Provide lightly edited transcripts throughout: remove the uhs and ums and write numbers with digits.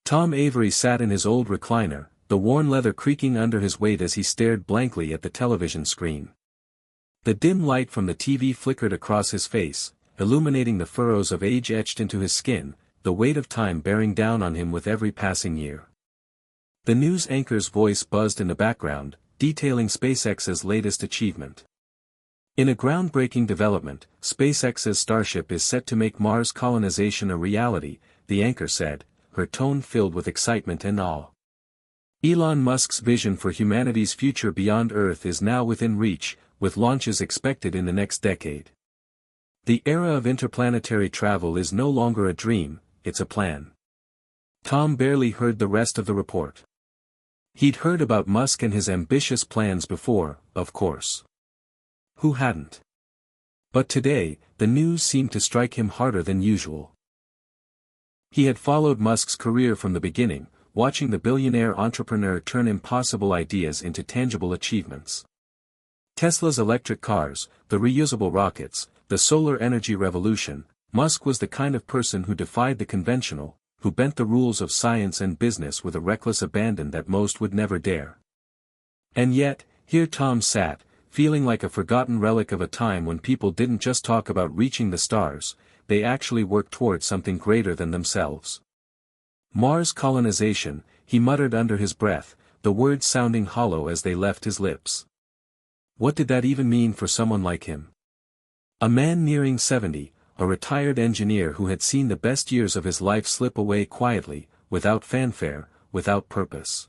Tom Avery sat in his old recliner, the worn leather creaking under his weight as he stared blankly at the television screen. The dim light from the TV flickered across his face, illuminating the furrows of age etched into his skin, the weight of time bearing down on him with every passing year. The news anchor's voice buzzed in the background, detailing SpaceX's latest achievement. In a groundbreaking development, SpaceX's Starship is set to make Mars colonization a reality, the anchor said, her tone filled with excitement and awe. Elon Musk's vision for humanity's future beyond Earth is now within reach, with launches expected in the next decade. The era of interplanetary travel is no longer a dream, it's a plan. Tom barely heard the rest of the report. He'd heard about Musk and his ambitious plans before, of course. Who hadn't? But today, the news seemed to strike him harder than usual. He had followed Musk's career from the beginning, watching the billionaire entrepreneur turn impossible ideas into tangible achievements. Tesla's electric cars, the reusable rockets, the solar energy revolution. Musk was the kind of person who defied the conventional, who bent the rules of science and business with a reckless abandon that most would never dare. And yet, here Tom sat, feeling like a forgotten relic of a time when people didn't just talk about reaching the stars, they actually worked towards something greater than themselves. Mars colonization, he muttered under his breath, the words sounding hollow as they left his lips. What did that even mean for someone like him? A man nearing 70, a retired engineer who had seen the best years of his life slip away quietly, without fanfare, without purpose.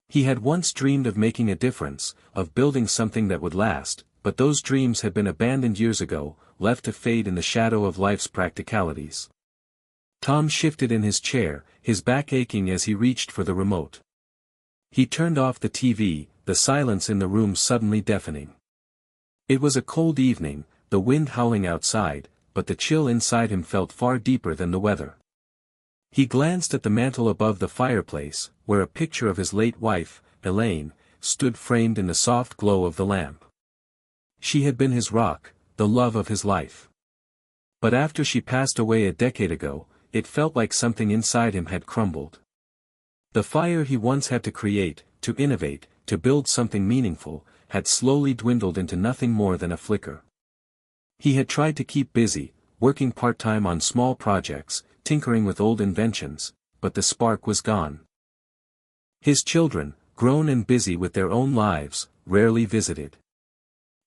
He had once dreamed of making a difference, of building something that would last, but those dreams had been abandoned years ago, left to fade in the shadow of life's practicalities. Tom shifted in his chair, his back aching as he reached for the remote. He turned off the TV, the silence in the room suddenly deafening. It was a cold evening, the wind howling outside, but the chill inside him felt far deeper than the weather. He glanced at the mantel above the fireplace, where a picture of his late wife, Elaine, stood framed in the soft glow of the lamp. She had been his rock, the love of his life. But after she passed away a decade ago, it felt like something inside him had crumbled. The fire he once had to create, to innovate, to build something meaningful, had slowly dwindled into nothing more than a flicker. He had tried to keep busy, working part-time on small projects, tinkering with old inventions, but the spark was gone. His children, grown and busy with their own lives, rarely visited.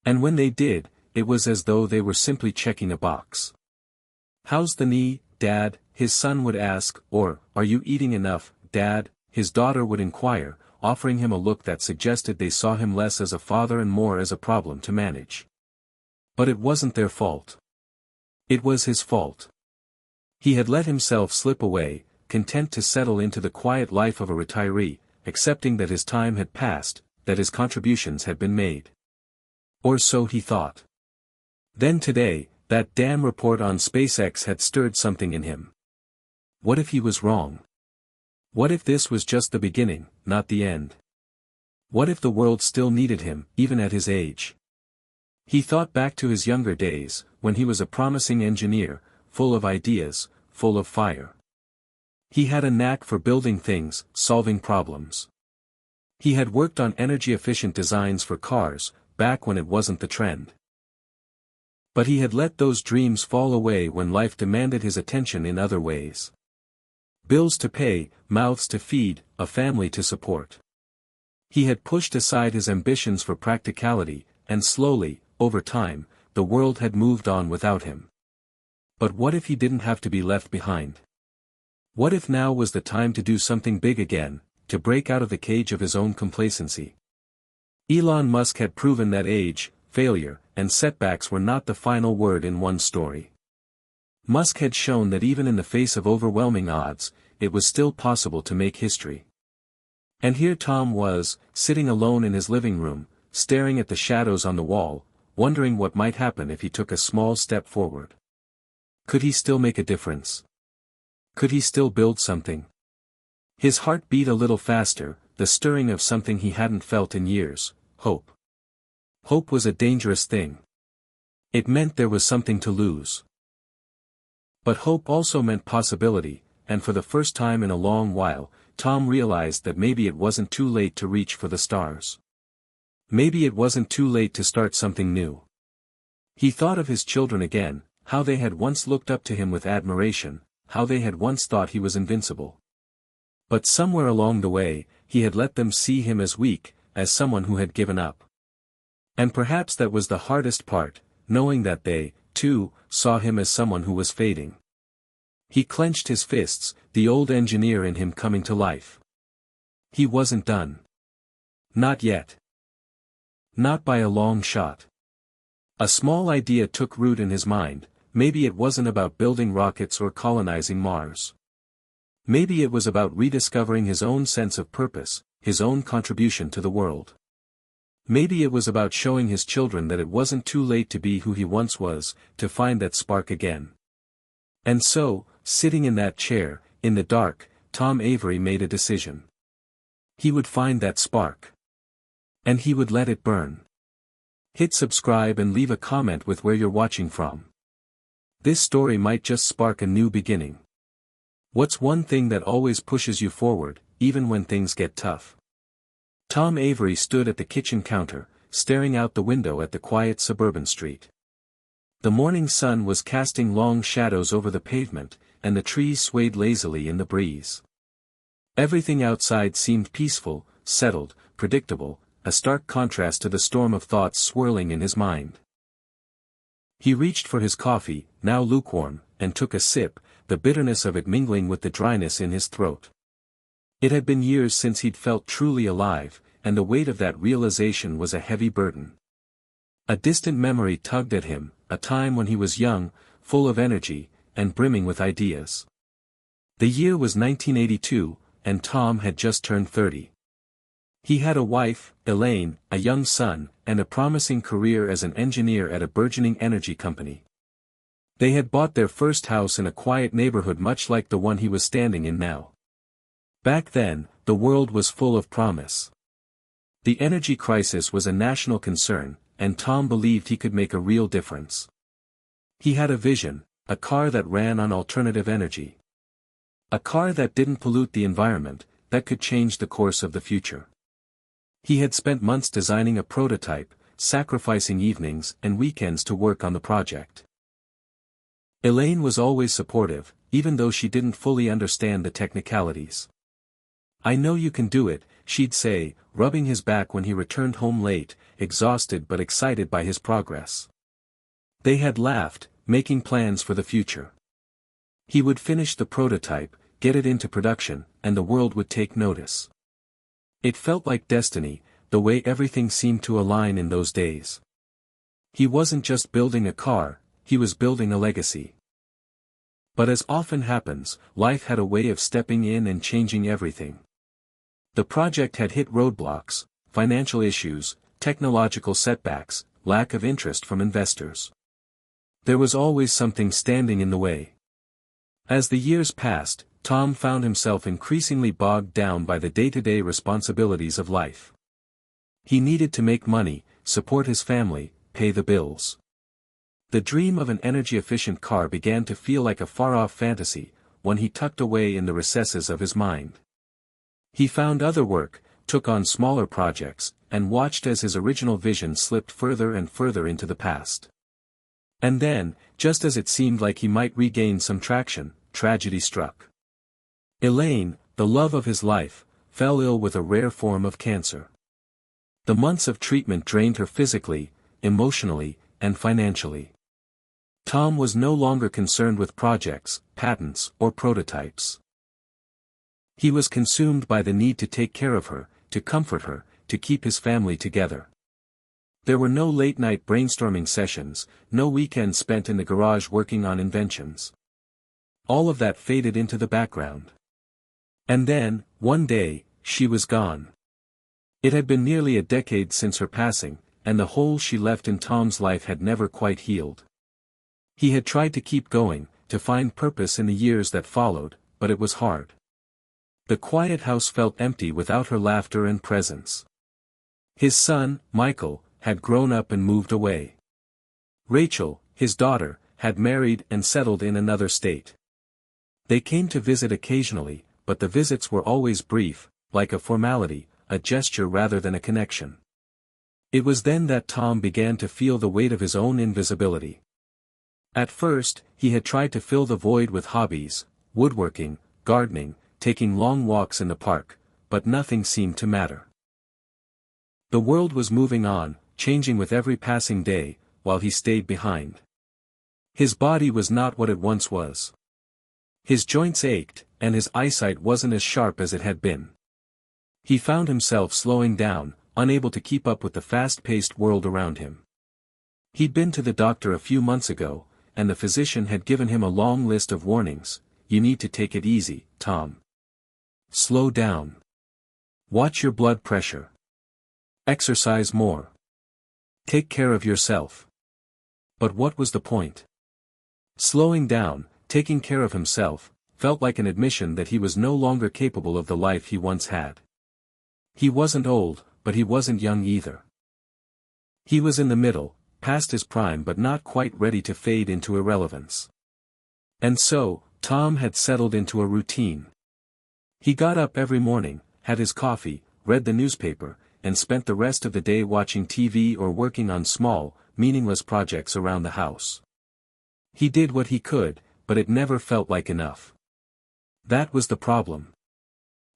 And when they did, it was as though they were simply checking a box. "How's the knee, Dad?" his son would ask, or, "Are you eating enough, Dad?" his daughter would inquire, offering him a look that suggested they saw him less as a father and more as a problem to manage. But it wasn't their fault. It was his fault. He had let himself slip away, content to settle into the quiet life of a retiree, accepting that his time had passed, that his contributions had been made. Or so he thought. Then today, that damn report on SpaceX had stirred something in him. What if he was wrong? What if this was just the beginning, not the end? What if the world still needed him, even at his age? He thought back to his younger days, when he was a promising engineer, full of ideas, full of fire. He had a knack for building things, solving problems. He had worked on energy-efficient designs for cars, back when it wasn't the trend. But he had let those dreams fall away when life demanded his attention in other ways. Bills to pay, mouths to feed, a family to support. He had pushed aside his ambitions for practicality, and slowly, over time, the world had moved on without him. But what if he didn't have to be left behind? What if now was the time to do something big again, to break out of the cage of his own complacency? Elon Musk had proven that age, failure, and setbacks were not the final word in one story. Musk had shown that even in the face of overwhelming odds, it was still possible to make history. And here Tom was, sitting alone in his living room, staring at the shadows on the wall, wondering what might happen if he took a small step forward. Could he still make a difference? Could he still build something? His heart beat a little faster, the stirring of something he hadn't felt in years, hope. Hope was a dangerous thing. It meant there was something to lose. But hope also meant possibility, and for the first time in a long while, Tom realized that maybe it wasn't too late to reach for the stars. Maybe it wasn't too late to start something new. He thought of his children again, how they had once looked up to him with admiration, how they had once thought he was invincible. But somewhere along the way, he had let them see him as weak, as someone who had given up. And perhaps that was the hardest part, knowing that they, too, saw him as someone who was fading. He clenched his fists, the old engineer in him coming to life. He wasn't done. Not yet. Not by a long shot. A small idea took root in his mind. Maybe it wasn't about building rockets or colonizing Mars. Maybe it was about rediscovering his own sense of purpose, his own contribution to the world. Maybe it was about showing his children that it wasn't too late to be who he once was, to find that spark again. And so, sitting in that chair, in the dark, Tom Avery made a decision. He would find that spark. And he would let it burn. Hit subscribe and leave a comment with where you're watching from. This story might just spark a new beginning. What's one thing that always pushes you forward, even when things get tough? Tom Avery stood at the kitchen counter, staring out the window at the quiet suburban street. The morning sun was casting long shadows over the pavement, and the trees swayed lazily in the breeze. Everything outside seemed peaceful, settled, predictable, a stark contrast to the storm of thoughts swirling in his mind. He reached for his coffee, now lukewarm, and took a sip, the bitterness of it mingling with the dryness in his throat. It had been years since he'd felt truly alive, and the weight of that realization was a heavy burden. A distant memory tugged at him, a time when he was young, full of energy, and brimming with ideas. The year was 1982, and Tom had just turned 30. He had a wife, Elaine, a young son, and a promising career as an engineer at a burgeoning energy company. They had bought their first house in a quiet neighborhood much like the one he was standing in now. Back then, the world was full of promise. The energy crisis was a national concern, and Tom believed he could make a real difference. He had a vision, a car that ran on alternative energy. A car that didn't pollute the environment, that could change the course of the future. He had spent months designing a prototype, sacrificing evenings and weekends to work on the project. Elaine was always supportive, even though she didn't fully understand the technicalities. "I know you can do it," she'd say, rubbing his back when he returned home late, exhausted but excited by his progress. They had laughed, making plans for the future. He would finish the prototype, get it into production, and the world would take notice. It felt like destiny, the way everything seemed to align in those days. He wasn't just building a car, he was building a legacy. But as often happens, life had a way of stepping in and changing everything. The project had hit roadblocks, financial issues, technological setbacks, lack of interest from investors. There was always something standing in the way. As the years passed, Tom found himself increasingly bogged down by the day-to-day responsibilities of life. He needed to make money, support his family, pay the bills. The dream of an energy-efficient car began to feel like a far-off fantasy, one he tucked away in the recesses of his mind. He found other work, took on smaller projects, and watched as his original vision slipped further and further into the past. And then, just as it seemed like he might regain some traction, tragedy struck. Elaine, the love of his life, fell ill with a rare form of cancer. The months of treatment drained her physically, emotionally, and financially. Tom was no longer concerned with projects, patents, or prototypes. He was consumed by the need to take care of her, to comfort her, to keep his family together. There were no late-night brainstorming sessions, no weekends spent in the garage working on inventions. All of that faded into the background. And then, one day, she was gone. It had been nearly a decade since her passing, and the hole she left in Tom's life had never quite healed. He had tried to keep going, to find purpose in the years that followed, but it was hard. The quiet house felt empty without her laughter and presence. His son, Michael, had grown up and moved away. Rachel, his daughter, had married and settled in another state. They came to visit occasionally, but the visits were always brief, like a formality, a gesture rather than a connection. It was then that Tom began to feel the weight of his own invisibility. At first, he had tried to fill the void with hobbies, woodworking, gardening, taking long walks in the park, but nothing seemed to matter. The world was moving on, changing with every passing day, while he stayed behind. His body was not what it once was. His joints ached, and his eyesight wasn't as sharp as it had been. He found himself slowing down, unable to keep up with the fast-paced world around him. He'd been to the doctor a few months ago, and the physician had given him a long list of warnings. You need to take it easy, Tom. Slow down. Watch your blood pressure. Exercise more. Take care of yourself. But what was the point? Slowing down, taking care of himself, felt like an admission that he was no longer capable of the life he once had. He wasn't old, but he wasn't young either. He was in the middle, past his prime but not quite ready to fade into irrelevance. And so, Tom had settled into a routine. He got up every morning, had his coffee, read the newspaper, and spent the rest of the day watching TV or working on small, meaningless projects around the house. He did what he could, but it never felt like enough. That was the problem.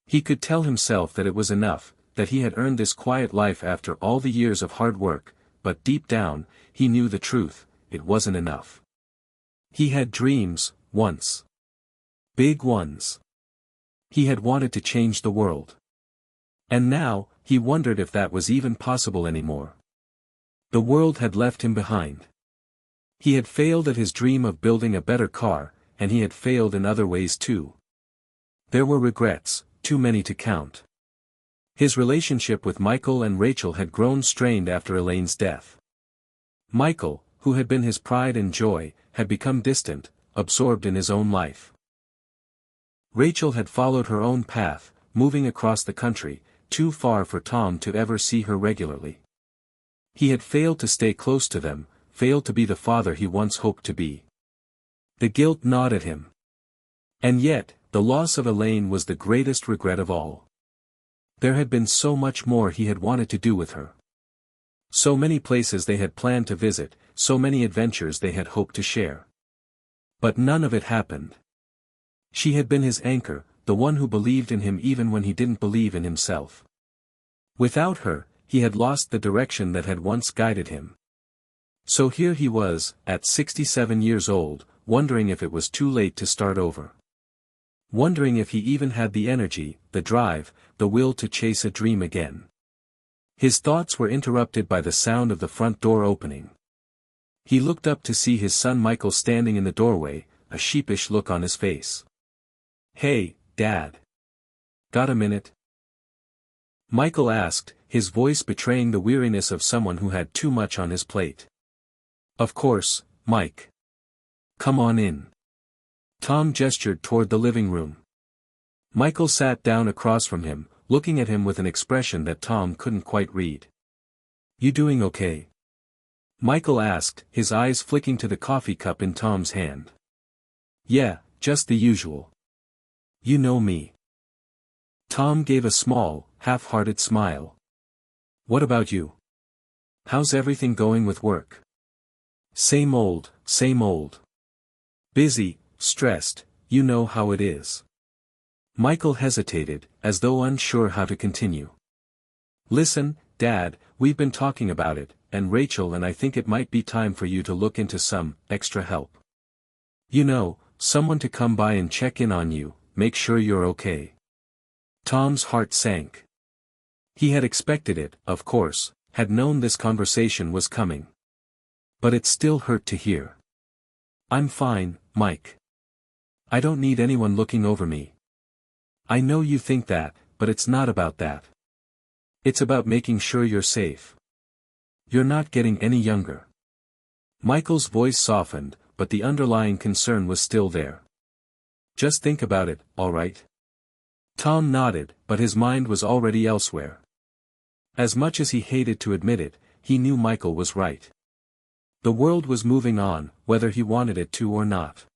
He could tell himself that it was enough, that he had earned this quiet life after all the years of hard work, but deep down, he knew the truth, it wasn't enough. He had dreams, once. Big ones. He had wanted to change the world. And now, he wondered if that was even possible anymore. The world had left him behind. He had failed at his dream of building a better car, and he had failed in other ways too. There were regrets, too many to count. His relationship with Michael and Rachel had grown strained after Elaine's death. Michael, who had been his pride and joy, had become distant, absorbed in his own life. Rachel had followed her own path, moving across the country, too far for Tom to ever see her regularly. He had failed to stay close to them, failed to be the father he once hoped to be. The guilt gnawed at him. And yet, the loss of Elaine was the greatest regret of all. There had been so much more he had wanted to do with her. So many places they had planned to visit, so many adventures they had hoped to share. But none of it happened. She had been his anchor, the one who believed in him even when he didn't believe in himself. Without her, he had lost the direction that had once guided him. So here he was, at 67 years old, wondering if it was too late to start over. Wondering if he even had the energy, the drive, the will to chase a dream again. His thoughts were interrupted by the sound of the front door opening. He looked up to see his son Michael standing in the doorway, a sheepish look on his face. "Hey, Dad. Got a minute?" Michael asked, his voice betraying the weariness of someone who had too much on his plate. "Of course, Mike. Come on in." Tom gestured toward the living room. Michael sat down across from him, looking at him with an expression that Tom couldn't quite read. "You doing okay?" Michael asked, his eyes flicking to the coffee cup in Tom's hand. "Yeah, just the usual. You know me." Tom gave a small, half-hearted smile. "What about you? How's everything going with work?" Same old, same old. Busy, stressed, you know how it is." Michael hesitated, as though unsure how to continue. "Listen, Dad, we've been talking about it, and Rachel and I think it might be time for you to look into some extra help. You know, someone to come by and check in on you, make sure you're okay." Tom's heart sank. He had expected it, of course, had known this conversation was coming. But it still hurt to hear. "I'm fine, Mike. I don't need anyone looking over me. I know you think that, but it's not about that. It's about making sure you're safe. You're not getting any younger." Michael's voice softened, but the underlying concern was still there. "Just think about it, all right?" Tom nodded, but his mind was already elsewhere. As much as he hated to admit it, he knew Michael was right. The world was moving on, whether he wanted it to or not.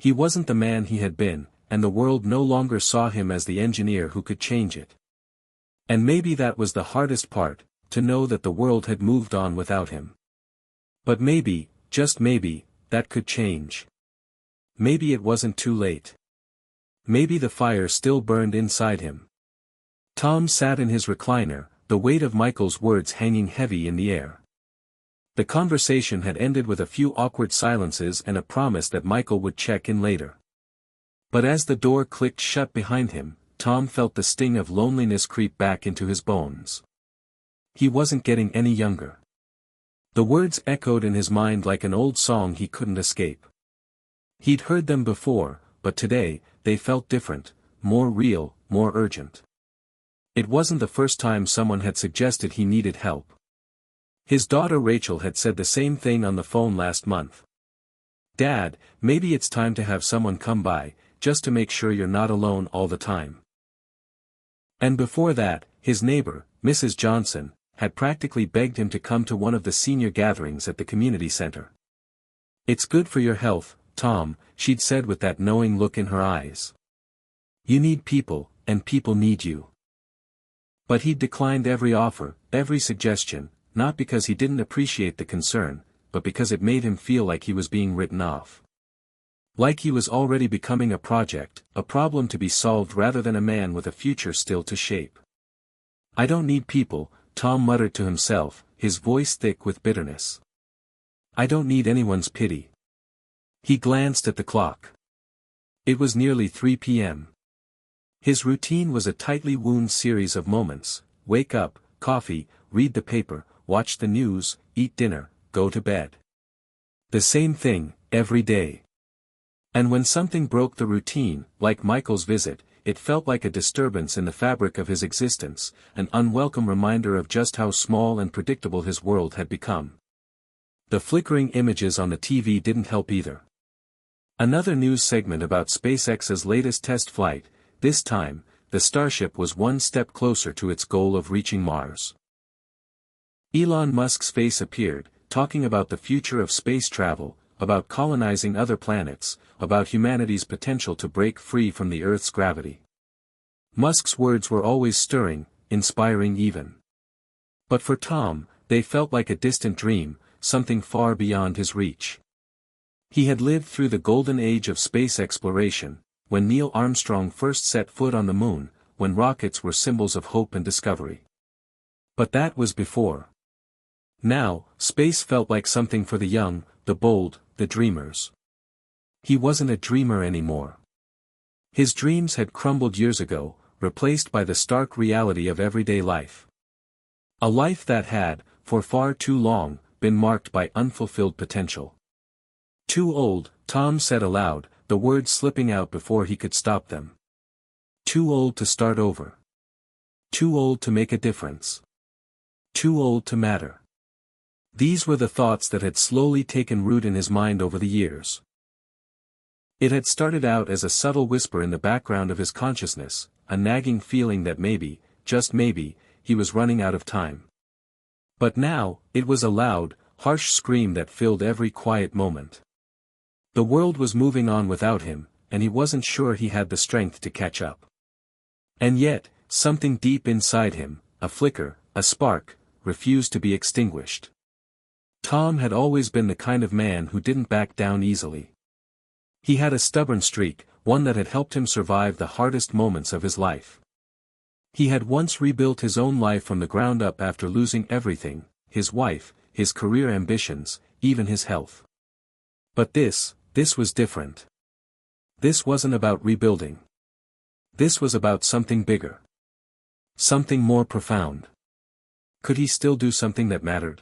He wasn't the man he had been, and the world no longer saw him as the engineer who could change it. And maybe that was the hardest part, to know that the world had moved on without him. But maybe, just maybe, that could change. Maybe it wasn't too late. Maybe the fire still burned inside him. Tom sat in his recliner, the weight of Michael's words hanging heavy in the air. The conversation had ended with a few awkward silences and a promise that Michael would check in later. But as the door clicked shut behind him, Tom felt the sting of loneliness creep back into his bones. He wasn't getting any younger. The words echoed in his mind like an old song he couldn't escape. He'd heard them before, but today, they felt different, more real, more urgent. It wasn't the first time someone had suggested he needed help. His daughter Rachel had said the same thing on the phone last month. "Dad, maybe it's time to have someone come by, just to make sure you're not alone all the time." And before that, his neighbor, Mrs. Johnson, had practically begged him to come to one of the senior gatherings at the community center. "It's good for your health, Tom," she'd said with that knowing look in her eyes. "You need people, and people need you." But he'd declined every offer, every suggestion, not because he didn't appreciate the concern, but because it made him feel like he was being written off. Like he was already becoming a project, a problem to be solved rather than a man with a future still to shape. "I don't need people," Tom muttered to himself, his voice thick with bitterness. "I don't need anyone's pity." He glanced at the clock. It was nearly 3 p.m. His routine was a tightly wound series of moments: wake up, coffee, read the paper, watch the news, eat dinner, go to bed. The same thing, every day. And when something broke the routine, like Michael's visit, it felt like a disturbance in the fabric of his existence, an unwelcome reminder of just how small and predictable his world had become. The flickering images on the TV didn't help either. Another news segment about SpaceX's latest test flight. This time, the Starship was one step closer to its goal of reaching Mars. Elon Musk's face appeared, talking about the future of space travel, about colonizing other planets, about humanity's potential to break free from the Earth's gravity. Musk's words were always stirring, inspiring even. But for Tom, they felt like a distant dream, something far beyond his reach. He had lived through the golden age of space exploration, when Neil Armstrong first set foot on the moon, when rockets were symbols of hope and discovery. But that was before. Now, space felt like something for the young, the bold, the dreamers. He wasn't a dreamer anymore. His dreams had crumbled years ago, replaced by the stark reality of everyday life. A life that had, for far too long, been marked by unfulfilled potential. "Too old," Tom said aloud, the words slipping out before he could stop them. "Too old to start over. Too old to make a difference. Too old to matter." These were the thoughts that had slowly taken root in his mind over the years. It had started out as a subtle whisper in the background of his consciousness, a nagging feeling that maybe, just maybe, he was running out of time. But now, it was a loud, harsh scream that filled every quiet moment. The world was moving on without him, and he wasn't sure he had the strength to catch up. And yet, something deep inside him, a flicker, a spark, refused to be extinguished. Tom had always been the kind of man who didn't back down easily. He had a stubborn streak, one that had helped him survive the hardest moments of his life. He had once rebuilt his own life from the ground up after losing everything: his wife, his career ambitions, even his health. But this was different. This wasn't about rebuilding. This was about something bigger. Something more profound. Could he still do something that mattered?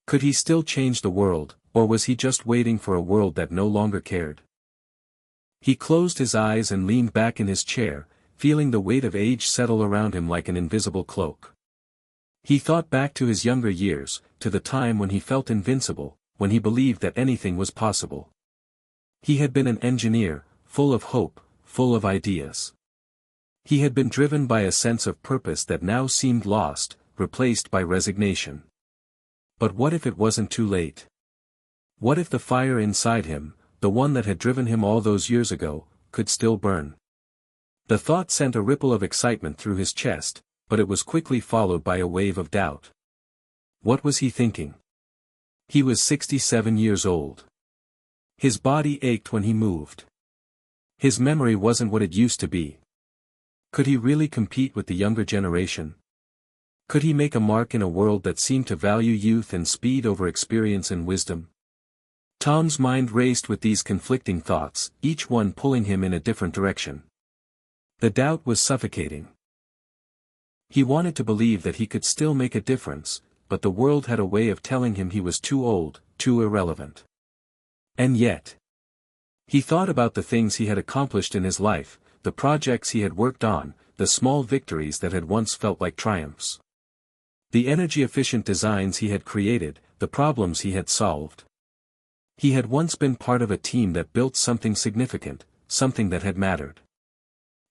Could he still change the world, or was he just waiting for a world that no longer cared? He closed his eyes and leaned back in his chair, feeling the weight of age settle around him like an invisible cloak. He thought back to his younger years, to the time when he felt invincible, when he believed that anything was possible. He had been an engineer, full of hope, full of ideas. He had been driven by a sense of purpose that now seemed lost, replaced by resignation. But what if it wasn't too late? What if the fire inside him, the one that had driven him all those years ago, could still burn. The thought sent a ripple of excitement through his chest, but it was quickly followed by a wave of doubt. What was he thinking? He was 67 years old. His body ached when he moved. His memory wasn't what it used to be. Could he really compete with the younger generation? Could he make a mark in a world that seemed to value youth and speed over experience and wisdom? Tom's mind raced with these conflicting thoughts, each one pulling him in a different direction. The doubt was suffocating. He wanted to believe that he could still make a difference, but the world had a way of telling him he was too old, too irrelevant. And yet, he thought about the things he had accomplished in his life, the projects he had worked on, the small victories that had once felt like triumphs. The energy-efficient designs he had created, the problems he had solved. He had once been part of a team that built something significant, something that had mattered.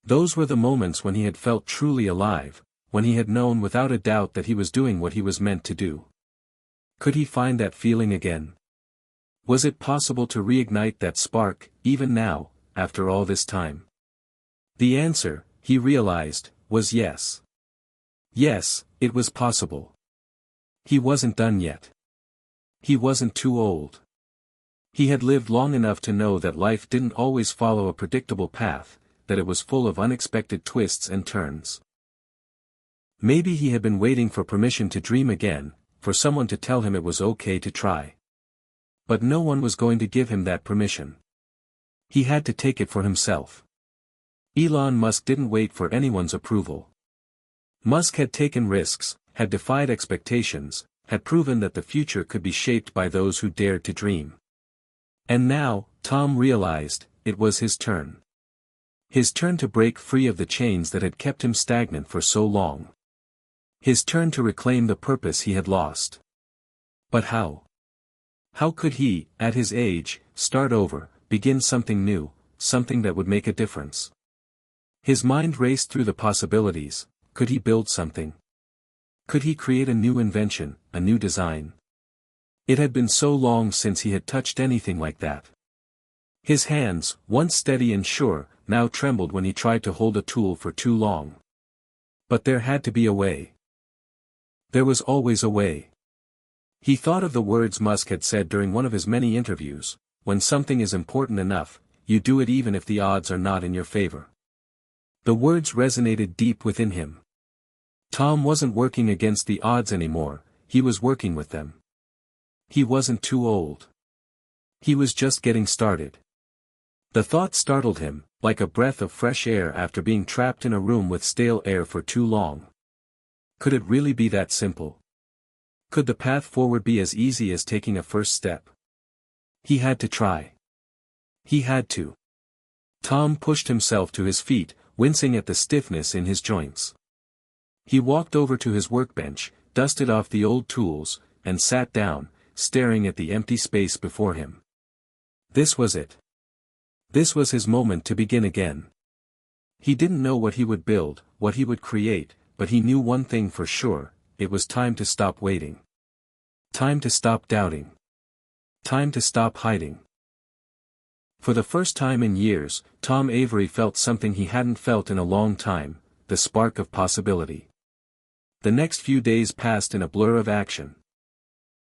Those were the moments when he had felt truly alive, when he had known without a doubt that he was doing what he was meant to do. Could he find that feeling again? Was it possible to reignite that spark, even now, after all this time? The answer, he realized, was yes. Yes, it was possible. He wasn't done yet. He wasn't too old. He had lived long enough to know that life didn't always follow a predictable path, that it was full of unexpected twists and turns. Maybe he had been waiting for permission to dream again, for someone to tell him it was okay to try. But no one was going to give him that permission. He had to take it for himself. Elon Musk didn't wait for anyone's approval. Musk had taken risks, had defied expectations, had proven that the future could be shaped by those who dared to dream. And now, Tom realized, it was his turn. His turn to break free of the chains that had kept him stagnant for so long. His turn to reclaim the purpose he had lost. But how? How could he, at his age, start over, begin something new, something that would make a difference? His mind raced through the possibilities. Could he build something? Could he create a new invention, a new design? It had been so long since he had touched anything like that. His hands, once steady and sure, now trembled when he tried to hold a tool for too long. But there had to be a way. There was always a way. He thought of the words Musk had said during one of his many interviews, "When something is important enough, you do it even if the odds are not in your favor." The words resonated deep within him. Tom wasn't working against the odds anymore, he was working with them. He wasn't too old. He was just getting started. The thought startled him, like a breath of fresh air after being trapped in a room with stale air for too long. Could it really be that simple? Could the path forward be as easy as taking a first step? He had to try. He had to. Tom pushed himself to his feet, wincing at the stiffness in his joints. He walked over to his workbench, dusted off the old tools, and sat down, staring at the empty space before him. This was it. This was his moment to begin again. He didn't know what he would build, what he would create, but he knew one thing for sure, it was time to stop waiting. Time to stop doubting. Time to stop hiding. For the first time in years, Tom Avery felt something he hadn't felt in a long time, the spark of possibility. The next few days passed in a blur of action.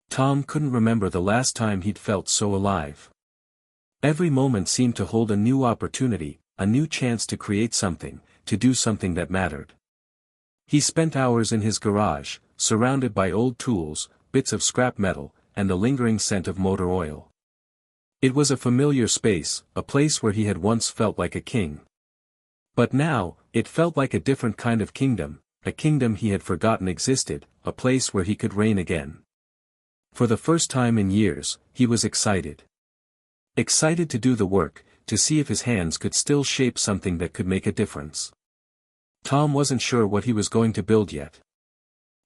Tom couldn't remember the last time he'd felt so alive. Every moment seemed to hold a new opportunity, a new chance to create something, to do something that mattered. He spent hours in his garage, surrounded by old tools, bits of scrap metal, and the lingering scent of motor oil. It was a familiar space, a place where he had once felt like a king. But now, it felt like a different kind of kingdom, a kingdom he had forgotten existed, a place where he could reign again. For the first time in years, he was excited. Excited to do the work, to see if his hands could still shape something that could make a difference. Tom wasn't sure what he was going to build yet.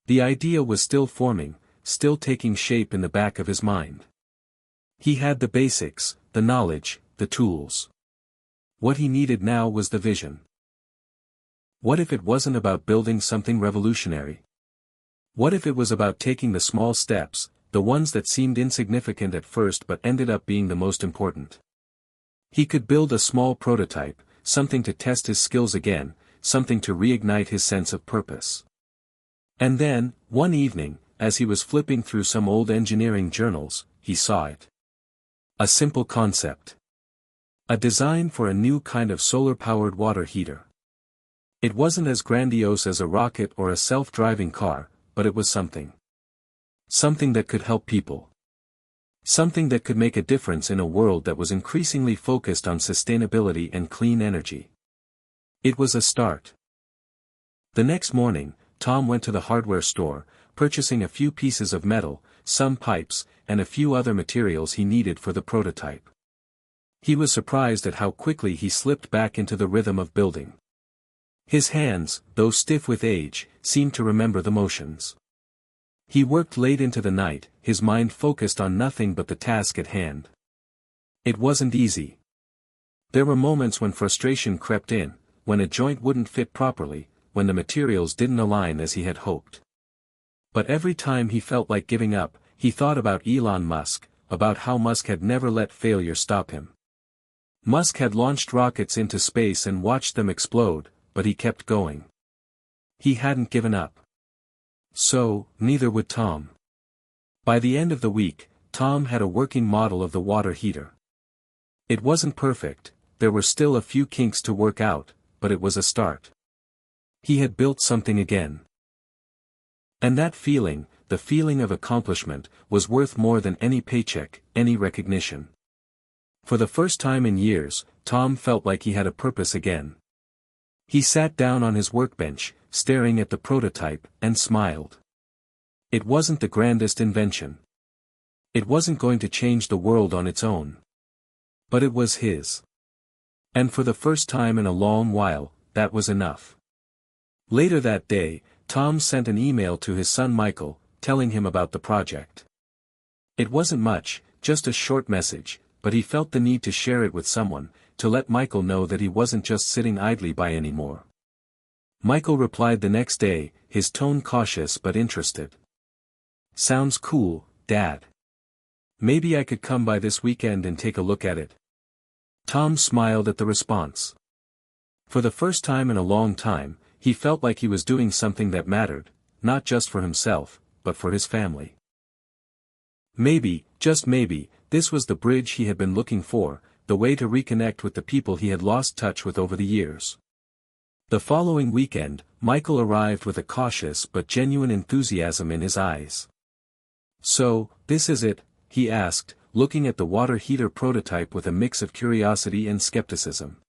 The idea was still forming, still taking shape in the back of his mind. He had the basics, the knowledge, the tools. What he needed now was the vision. What if it wasn't about building something revolutionary? What if it was about taking the small steps, the ones that seemed insignificant at first but ended up being the most important? He could build a small prototype, something to test his skills again, something to reignite his sense of purpose. And then, one evening, as he was flipping through some old engineering journals, he saw it. A simple concept. A design for a new kind of solar-powered water heater. It wasn't as grandiose as a rocket or a self-driving car, but it was something. Something that could help people. Something that could make a difference in a world that was increasingly focused on sustainability and clean energy. It was a start. The next morning, Tom went to the hardware store, purchasing a few pieces of metal, some pipes, and a few other materials he needed for the prototype. He was surprised at how quickly he slipped back into the rhythm of building. His hands, though stiff with age, seemed to remember the motions. He worked late into the night, his mind focused on nothing but the task at hand. It wasn't easy. There were moments when frustration crept in, when a joint wouldn't fit properly, when the materials didn't align as he had hoped. But every time he felt like giving up, he thought about Elon Musk, about how Musk had never let failure stop him. Musk had launched rockets into space and watched them explode, but he kept going. He hadn't given up. So, neither would Tom. By the end of the week, Tom had a working model of the water heater. It wasn't perfect, there were still a few kinks to work out, but it was a start. He had built something again. And that feeling, the feeling of accomplishment, was worth more than any paycheck, any recognition. For the first time in years, Tom felt like he had a purpose again. He sat down on his workbench, staring at the prototype, and smiled. It wasn't the grandest invention. It wasn't going to change the world on its own. But it was his. And for the first time in a long while, that was enough. Later that day, Tom sent an email to his son Michael, telling him about the project. It wasn't much, just a short message, but he felt the need to share it with someone, to let Michael know that he wasn't just sitting idly by anymore. Michael replied the next day, his tone cautious but interested. "Sounds cool, Dad. Maybe I could come by this weekend and take a look at it." Tom smiled at the response. For the first time in a long time, he felt like he was doing something that mattered, not just for himself, but for his family. Maybe, just maybe, this was the bridge he had been looking for, the way to reconnect with the people he had lost touch with over the years. The following weekend, Michael arrived with a cautious but genuine enthusiasm in his eyes. "So, this is it?" he asked, looking at the water heater prototype with a mix of curiosity and skepticism.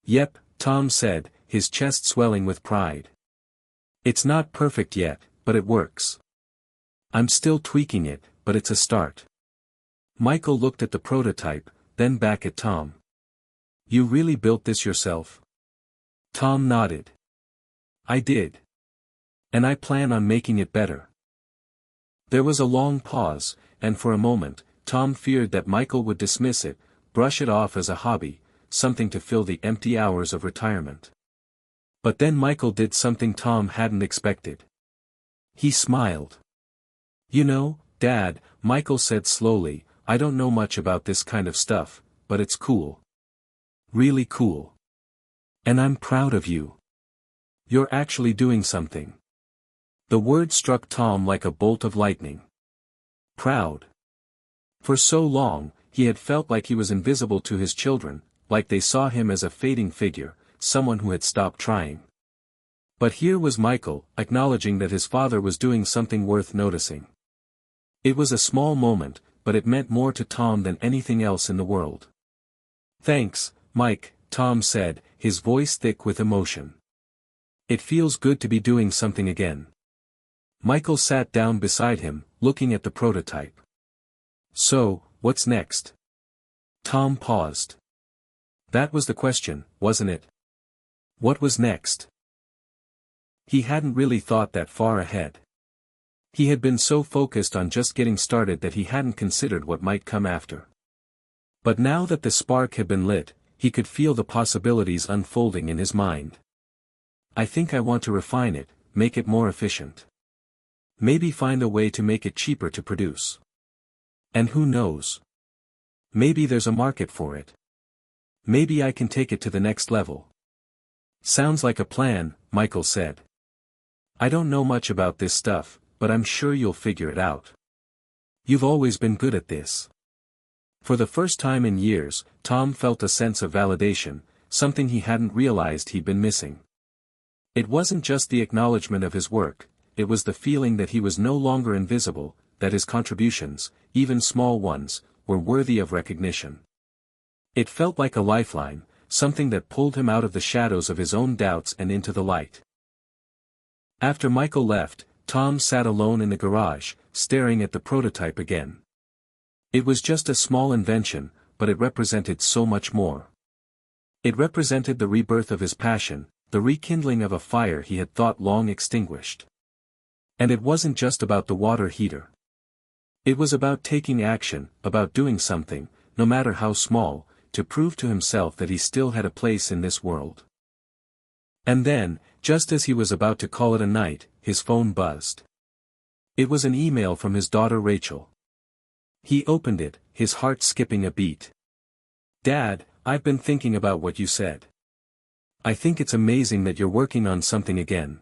"Yep," Tom said, his chest swelling with pride. "It's not perfect yet, but it works. I'm still tweaking it, but it's a start." Michael looked at the prototype, then back at Tom. "You really built this yourself?" Tom nodded. "I did. And I plan on making it better." There was a long pause, and for a moment, Tom feared that Michael would dismiss it, brush it off as a hobby, something to fill the empty hours of retirement. But then Michael did something Tom hadn't expected. He smiled. "You know, Dad," Michael said slowly, "I don't know much about this kind of stuff, but it's cool. Really cool. And I'm proud of you. You're actually doing something." The word struck Tom like a bolt of lightning. Proud. For so long, he had felt like he was invisible to his children, like they saw him as a fading figure, someone who had stopped trying. But here was Michael, acknowledging that his father was doing something worth noticing. It was a small moment, but it meant more to Tom than anything else in the world. "Thanks, Mike," Tom said, his voice thick with emotion. "It feels good to be doing something again." Michael sat down beside him, looking at the prototype. "So, what's next?" Tom paused. That was the question, wasn't it? What was next? He hadn't really thought that far ahead. He had been so focused on just getting started that he hadn't considered what might come after. But now that the spark had been lit, he could feel the possibilities unfolding in his mind. "I think I want to refine it, make it more efficient. Maybe find a way to make it cheaper to produce. And who knows? Maybe there's a market for it." Maybe I can take it to the next level. Sounds like a plan, Michael said. I don't know much about this stuff, but I'm sure you'll figure it out. You've always been good at this. For the first time in years, Tom felt a sense of validation, something he hadn't realized he'd been missing. It wasn't just the acknowledgement of his work, it was the feeling that he was no longer invisible, that his contributions, even small ones, were worthy of recognition. It felt like a lifeline, something that pulled him out of the shadows of his own doubts and into the light. After Michael left, Tom sat alone in the garage, staring at the prototype again. It was just a small invention, but it represented so much more. It represented the rebirth of his passion, the rekindling of a fire he had thought long extinguished. And it wasn't just about the water heater. It was about taking action, about doing something, no matter how small, to prove to himself that he still had a place in this world. And then, just as he was about to call it a night, his phone buzzed. It was an email from his daughter Rachel. He opened it, his heart skipping a beat. Dad, I've been thinking about what you said. I think it's amazing that you're working on something again.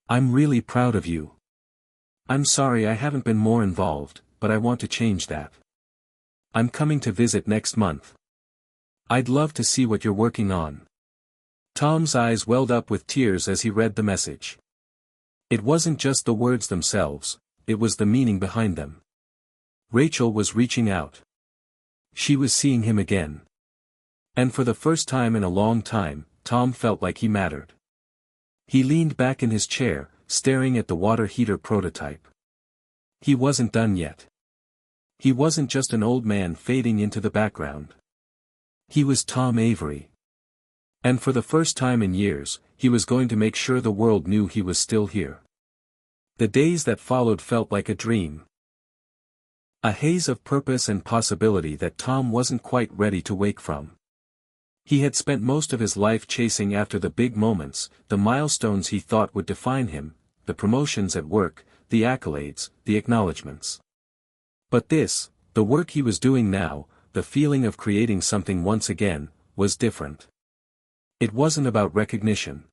I'm really proud of you. I'm sorry I haven't been more involved, but I want to change that. I'm coming to visit next month. I'd love to see what you're working on. Tom's eyes welled up with tears as he read the message. It wasn't just the words themselves, it was the meaning behind them. Rachel was reaching out. She was seeing him again. And for the first time in a long time, Tom felt like he mattered. He leaned back in his chair, staring at the water heater prototype. He wasn't done yet. He wasn't just an old man fading into the background. He was Tom Avery. And for the first time in years, he was going to make sure the world knew he was still here. The days that followed felt like a dream. A haze of purpose and possibility that Tom wasn't quite ready to wake from. He had spent most of his life chasing after the big moments, the milestones he thought would define him, the promotions at work, the accolades, the acknowledgments. But this, the work he was doing now, the feeling of creating something once again, was different. It wasn't about recognition.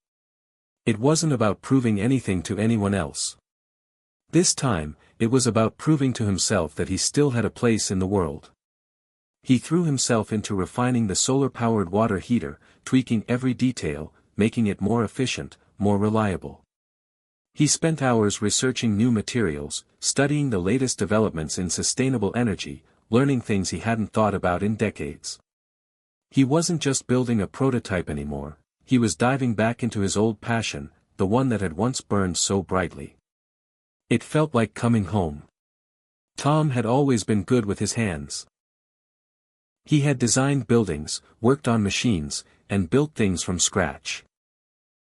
It wasn't about proving anything to anyone else. This time, it was about proving to himself that he still had a place in the world. He threw himself into refining the solar-powered water heater, tweaking every detail, making it more efficient, more reliable. He spent hours researching new materials, studying the latest developments in sustainable energy, learning things he hadn't thought about in decades. He wasn't just building a prototype anymore, he was diving back into his old passion, the one that had once burned so brightly. It felt like coming home. Tom had always been good with his hands. He had designed buildings, worked on machines, and built things from scratch.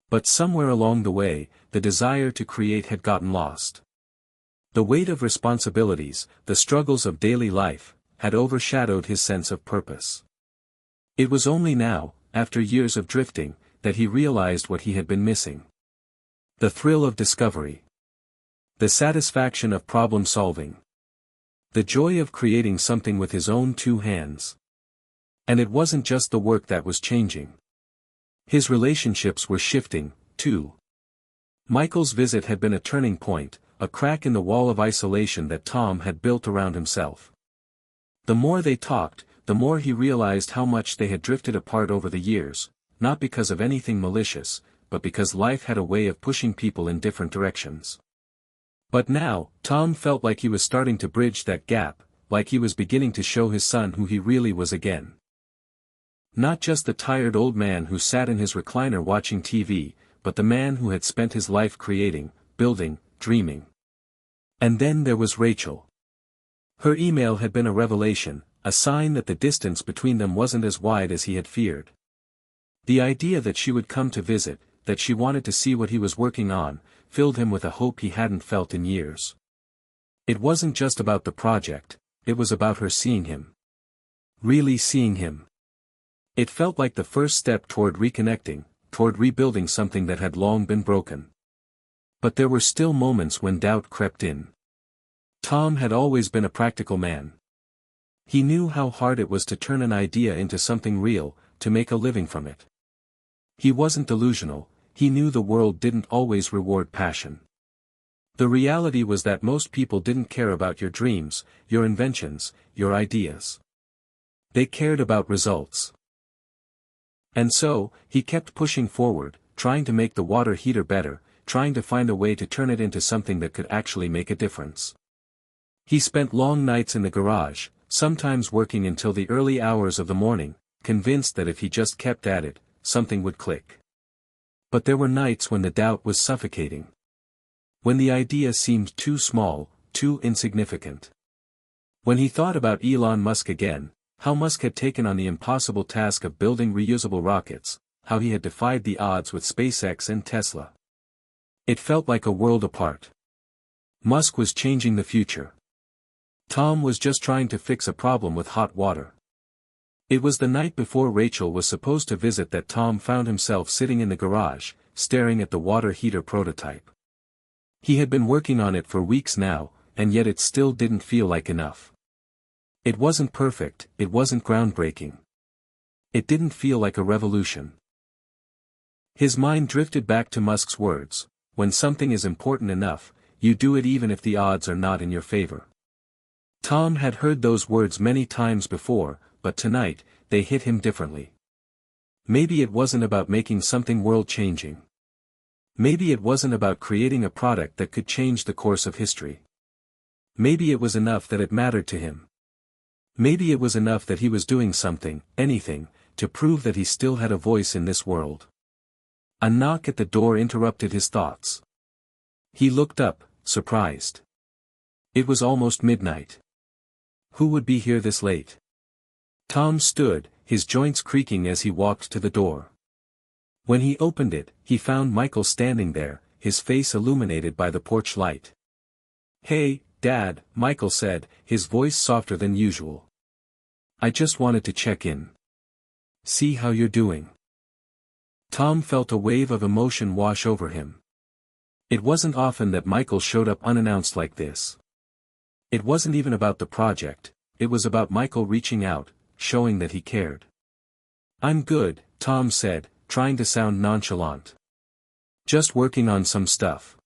But somewhere along the way, the desire to create had gotten lost. The weight of responsibilities, the struggles of daily life, had overshadowed his sense of purpose. It was only now, after years of drifting, that he realized what he had been missing. The thrill of discovery. The satisfaction of problem solving. The joy of creating something with his own two hands. And it wasn't just the work that was changing. His relationships were shifting, too. Michael's visit had been a turning point, a crack in the wall of isolation that Tom had built around himself. The more they talked, the more he realized how much they had drifted apart over the years, not because of anything malicious, but because life had a way of pushing people in different directions. But now, Tom felt like he was starting to bridge that gap, like he was beginning to show his son who he really was again. Not just the tired old man who sat in his recliner watching TV, but the man who had spent his life creating, building, dreaming. And then there was Rachel. Her email had been a revelation, a sign that the distance between them wasn't as wide as he had feared. The idea that she would come to visit, that she wanted to see what he was working on, filled him with a hope he hadn't felt in years. It wasn't just about the project, it was about her seeing him. Really seeing him. It felt like the first step toward reconnecting, toward rebuilding something that had long been broken. But there were still moments when doubt crept in. Tom had always been a practical man. He knew how hard it was to turn an idea into something real, to make a living from it. He wasn't delusional, he knew the world didn't always reward passion. The reality was that most people didn't care about your dreams, your inventions, your ideas. They cared about results. And so, he kept pushing forward, trying to make the water heater better, trying to find a way to turn it into something that could actually make a difference. He spent long nights in the garage, sometimes working until the early hours of the morning, convinced that if he just kept at it, something would click. But there were nights when the doubt was suffocating. When the idea seemed too small, too insignificant. When he thought about Elon Musk again, how Musk had taken on the impossible task of building reusable rockets, how he had defied the odds with SpaceX and Tesla. It felt like a world apart. Musk was changing the future. Tom was just trying to fix a problem with hot water. It was the night before Rachel was supposed to visit that Tom found himself sitting in the garage, staring at the water heater prototype. He had been working on it for weeks now, and yet it still didn't feel like enough. It wasn't perfect, it wasn't groundbreaking. It didn't feel like a revolution. His mind drifted back to Musk's words, "When something is important enough, you do it even if the odds are not in your favor." Tom had heard those words many times before, but tonight, they hit him differently. Maybe it wasn't about making something world-changing. Maybe it wasn't about creating a product that could change the course of history. Maybe it was enough that it mattered to him. Maybe it was enough that he was doing something, anything, to prove that he still had a voice in this world. A knock at the door interrupted his thoughts. He looked up, surprised. It was almost midnight. Who would be here this late? Tom stood, his joints creaking as he walked to the door. When he opened it, he found Michael standing there, his face illuminated by the porch light. "Hey, Dad," Michael said, his voice softer than usual. "I just wanted to check in. See how you're doing." Tom felt a wave of emotion wash over him. It wasn't often that Michael showed up unannounced like this. It wasn't even about the project, it was about Michael reaching out, showing that he cared. "I'm good," Tom said, trying to sound nonchalant. "Just working on some stuff."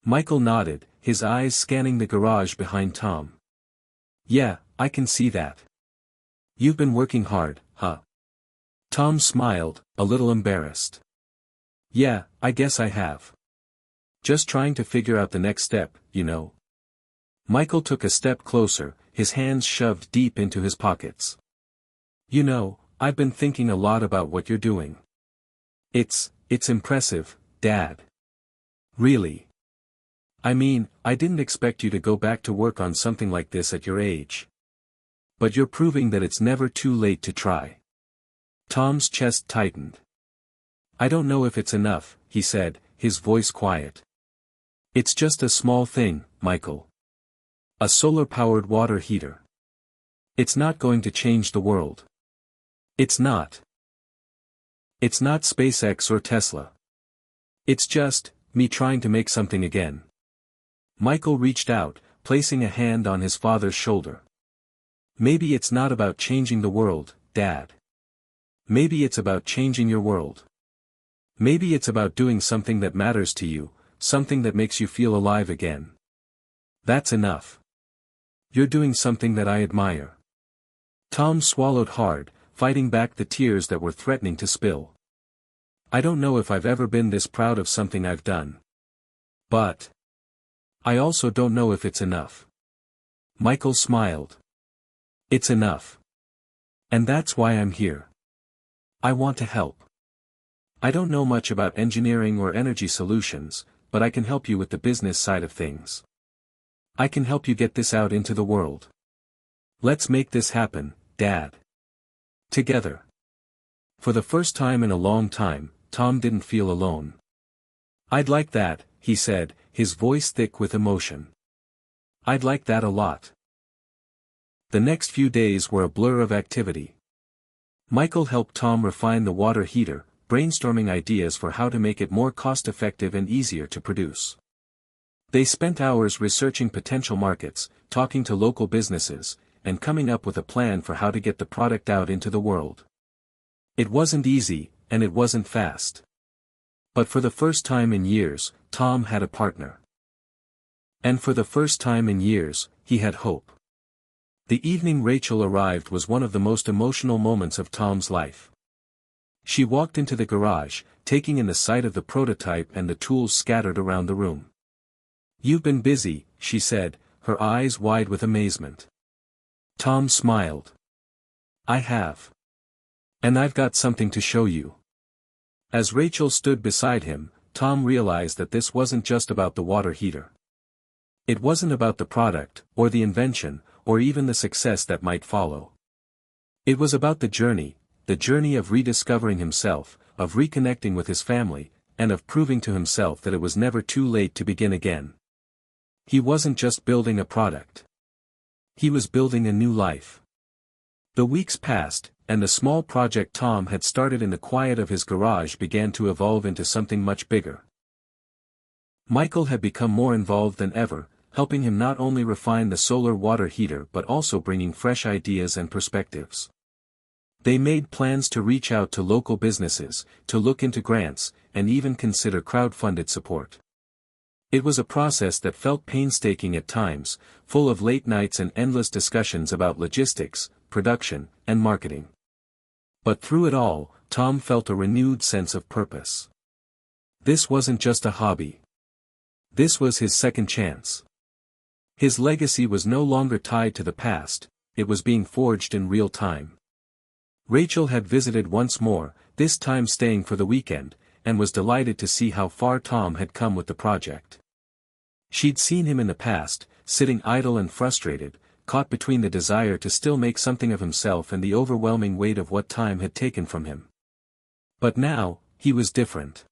Michael nodded, his eyes scanning the garage behind Tom. "Yeah, I can see that. You've been working hard, huh?" Tom smiled, a little embarrassed. "Yeah, I guess I have. Just trying to figure out the next step, you know." Michael took a step closer, his hands shoved deep into his pockets. "You know, I've been thinking a lot about what you're doing. It's impressive, Dad. Really. I mean, I didn't expect you to go back to work on something like this at your age. But you're proving that it's never too late to try." Tom's chest tightened. "I don't know if it's enough," he said, his voice quiet. "It's just a small thing, Michael. A solar-powered water heater. It's not going to change the world. It's not. It's not SpaceX or Tesla. It's just, me trying to make something again." Michael reached out, placing a hand on his father's shoulder. "Maybe it's not about changing the world, Dad. Maybe it's about changing your world. Maybe it's about doing something that matters to you, something that makes you feel alive again. That's enough. You're doing something that I admire." Tom swallowed hard, fighting back the tears that were threatening to spill. "I don't know if I've ever been this proud of something I've done. But I also don't know if it's enough." Michael smiled. "It's enough. And that's why I'm here. I want to help. I don't know much about engineering or energy solutions, but I can help you with the business side of things. I can help you get this out into the world. Let's make this happen, Dad. Together." For the first time in a long time, Tom didn't feel alone. "I'd like that," he said, his voice thick with emotion. "I'd like that a lot." The next few days were a blur of activity. Michael helped Tom refine the water heater, brainstorming ideas for how to make it more cost-effective and easier to produce. They spent hours researching potential markets, talking to local businesses, and coming up with a plan for how to get the product out into the world. It wasn't easy, and it wasn't fast. But for the first time in years, Tom had a partner. And for the first time in years, he had hope. The evening Rachel arrived was one of the most emotional moments of Tom's life. She walked into the garage, taking in the sight of the prototype and the tools scattered around the room. "You've been busy," she said, her eyes wide with amazement. Tom smiled. "I have. And I've got something to show you." As Rachel stood beside him, Tom realized that this wasn't just about the water heater. It wasn't about the product, or the invention, or even the success that might follow. It was about the journey of rediscovering himself, of reconnecting with his family, and of proving to himself that it was never too late to begin again. He wasn't just building a product. He was building a new life. The weeks passed, and the small project Tom had started in the quiet of his garage began to evolve into something much bigger. Michael had become more involved than ever, helping him not only refine the solar water heater but also bringing fresh ideas and perspectives. They made plans to reach out to local businesses, to look into grants, and even consider crowd-funded support. It was a process that felt painstaking at times, full of late nights and endless discussions about logistics, production, and marketing. But through it all, Tom felt a renewed sense of purpose. This wasn't just a hobby. This was his second chance. His legacy was no longer tied to the past, it was being forged in real time. Rachel had visited once more, this time staying for the weekend, and was delighted to see how far Tom had come with the project. She'd seen him in the past, sitting idle and frustrated, caught between the desire to still make something of himself and the overwhelming weight of what time had taken from him. But now, he was different.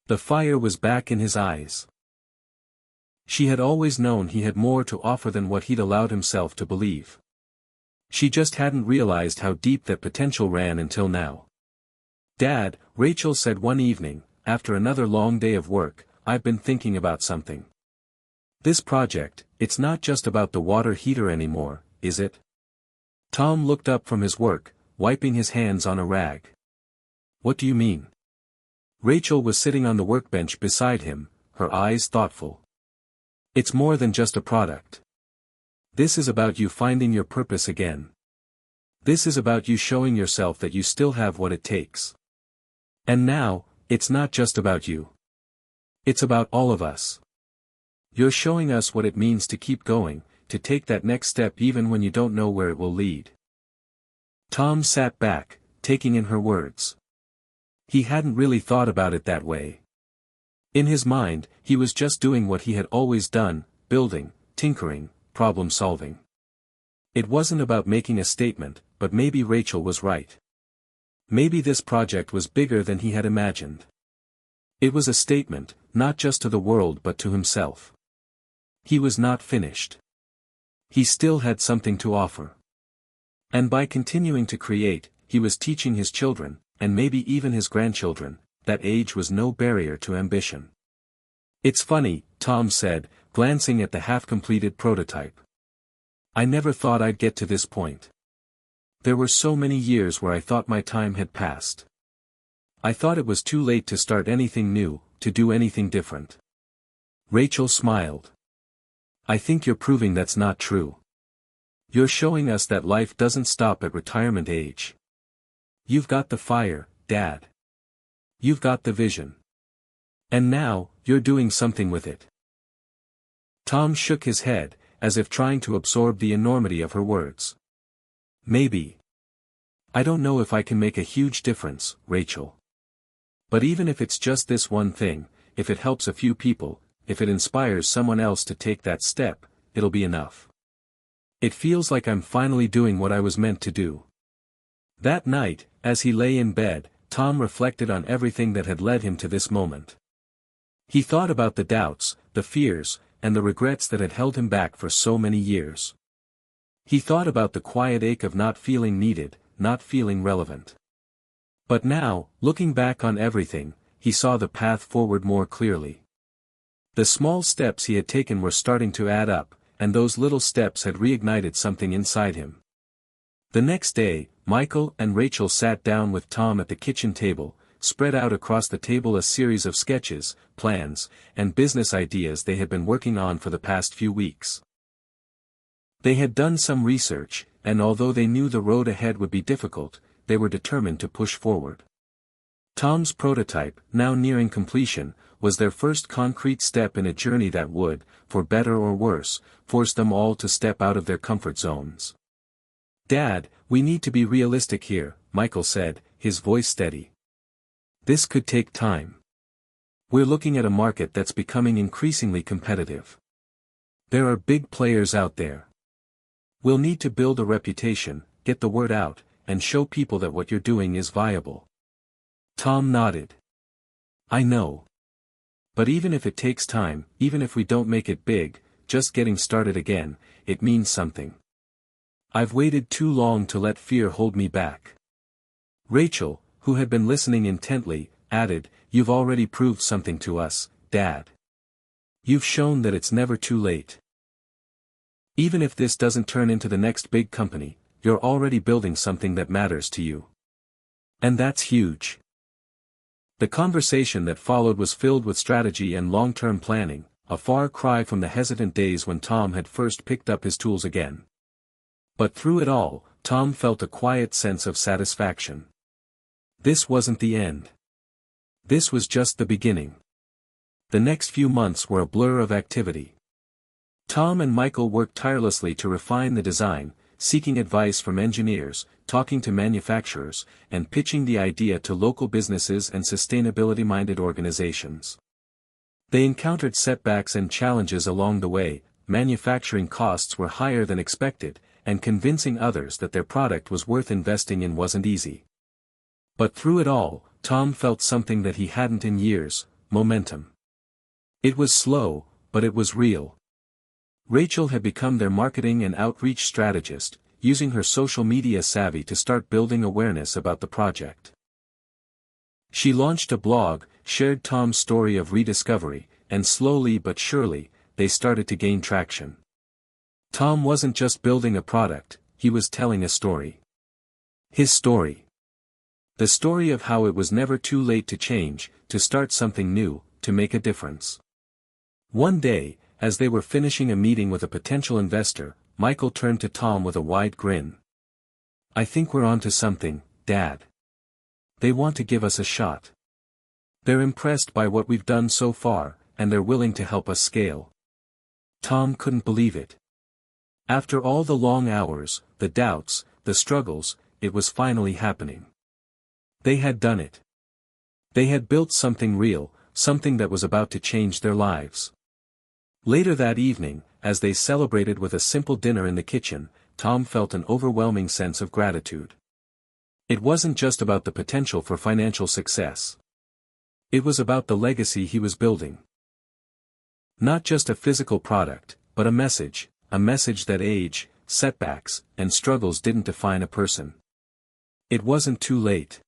The fire was back in his eyes. She had always known he had more to offer than what he'd allowed himself to believe. She just hadn't realized how deep that potential ran until now. "Dad," Rachel said one evening, after another long day of work, "I've been thinking about something. This project, it's not just about the water heater anymore, is it?" Tom looked up from his work, wiping his hands on a rag. "What do you mean?" Rachel was sitting on the workbench beside him, her eyes thoughtful. "It's more than just a product. This is about you finding your purpose again. This is about you showing yourself that you still have what it takes. And now, it's not just about you. It's about all of us. You're showing us what it means to keep going, to take that next step even when you don't know where it will lead." Tom sat back, taking in her words. He hadn't really thought about it that way. In his mind, he was just doing what he had always done, building, tinkering, problem-solving. It wasn't about making a statement, but maybe Rachel was right. Maybe this project was bigger than he had imagined. It was a statement, not just to the world but to himself. He was not finished. He still had something to offer. And by continuing to create, he was teaching his children, and maybe even his grandchildren, that age was no barrier to ambition. "It's funny," Tom said, glancing at the half-completed prototype. "I never thought I'd get to this point. There were so many years where I thought my time had passed. I thought it was too late to start anything new, to do anything different." Rachel smiled. "I think you're proving that's not true. You're showing us that life doesn't stop at retirement age. You've got the fire, Dad. You've got the vision. And now, you're doing something with it." Tom shook his head, as if trying to absorb the enormity of her words. "Maybe. I don't know if I can make a huge difference, Rachel. But even if it's just this one thing, if it helps a few people, if it inspires someone else to take that step, it'll be enough. It feels like I'm finally doing what I was meant to do." That night, as he lay in bed, Tom reflected on everything that had led him to this moment. He thought about the doubts, the fears, and the regrets that had held him back for so many years. He thought about the quiet ache of not feeling needed, not feeling relevant. But now, looking back on everything, he saw the path forward more clearly. The small steps he had taken were starting to add up, and those little steps had reignited something inside him. The next day, Michael and Rachel sat down with Tom at the kitchen table, spread out across the table a series of sketches, plans, and business ideas they had been working on for the past few weeks. They had done some research, and although they knew the road ahead would be difficult, they were determined to push forward. Tom's prototype, now nearing completion, was their first concrete step in a journey that would, for better or worse, force them all to step out of their comfort zones. "Dad, we need to be realistic here," Michael said, his voice steady. "This could take time. We're looking at a market that's becoming increasingly competitive. There are big players out there. We'll need to build a reputation, get the word out, and show people that what you're doing is viable." Tom nodded. "I know. But even if it takes time, even if we don't make it big, just getting started again, it means something. I've waited too long to let fear hold me back." Rachel, who had been listening intently, added, "You've already proved something to us, Dad. You've shown that it's never too late. Even if this doesn't turn into the next big company, you're already building something that matters to you. And that's huge." The conversation that followed was filled with strategy and long-term planning, a far cry from the hesitant days when Tom had first picked up his tools again. But through it all, Tom felt a quiet sense of satisfaction. This wasn't the end. This was just the beginning. The next few months were a blur of activity. Tom and Michael worked tirelessly to refine the design, seeking advice from engineers, talking to manufacturers, and pitching the idea to local businesses and sustainability-minded organizations. They encountered setbacks and challenges along the way. Manufacturing costs were higher than expected, and convincing others that their product was worth investing in wasn't easy. But through it all, Tom felt something that he hadn't in years: momentum. It was slow, but it was real. Rachel had become their marketing and outreach strategist, using her social media savvy to start building awareness about the project. She launched a blog, shared Tom's story of rediscovery, and slowly but surely, they started to gain traction. Tom wasn't just building a product, he was telling a story. His story. The story of how it was never too late to change, to start something new, to make a difference. One day, as they were finishing a meeting with a potential investor, Michael turned to Tom with a wide grin. "I think we're onto something, Dad. They want to give us a shot. They're impressed by what we've done so far, and they're willing to help us scale." Tom couldn't believe it. After all the long hours, the doubts, the struggles, it was finally happening. They had done it. They had built something real, something that was about to change their lives. Later that evening, as they celebrated with a simple dinner in the kitchen, Tom felt an overwhelming sense of gratitude. It wasn't just about the potential for financial success. It was about the legacy he was building. Not just a physical product, but a message that age, setbacks, and struggles didn't define a person. It wasn't too late.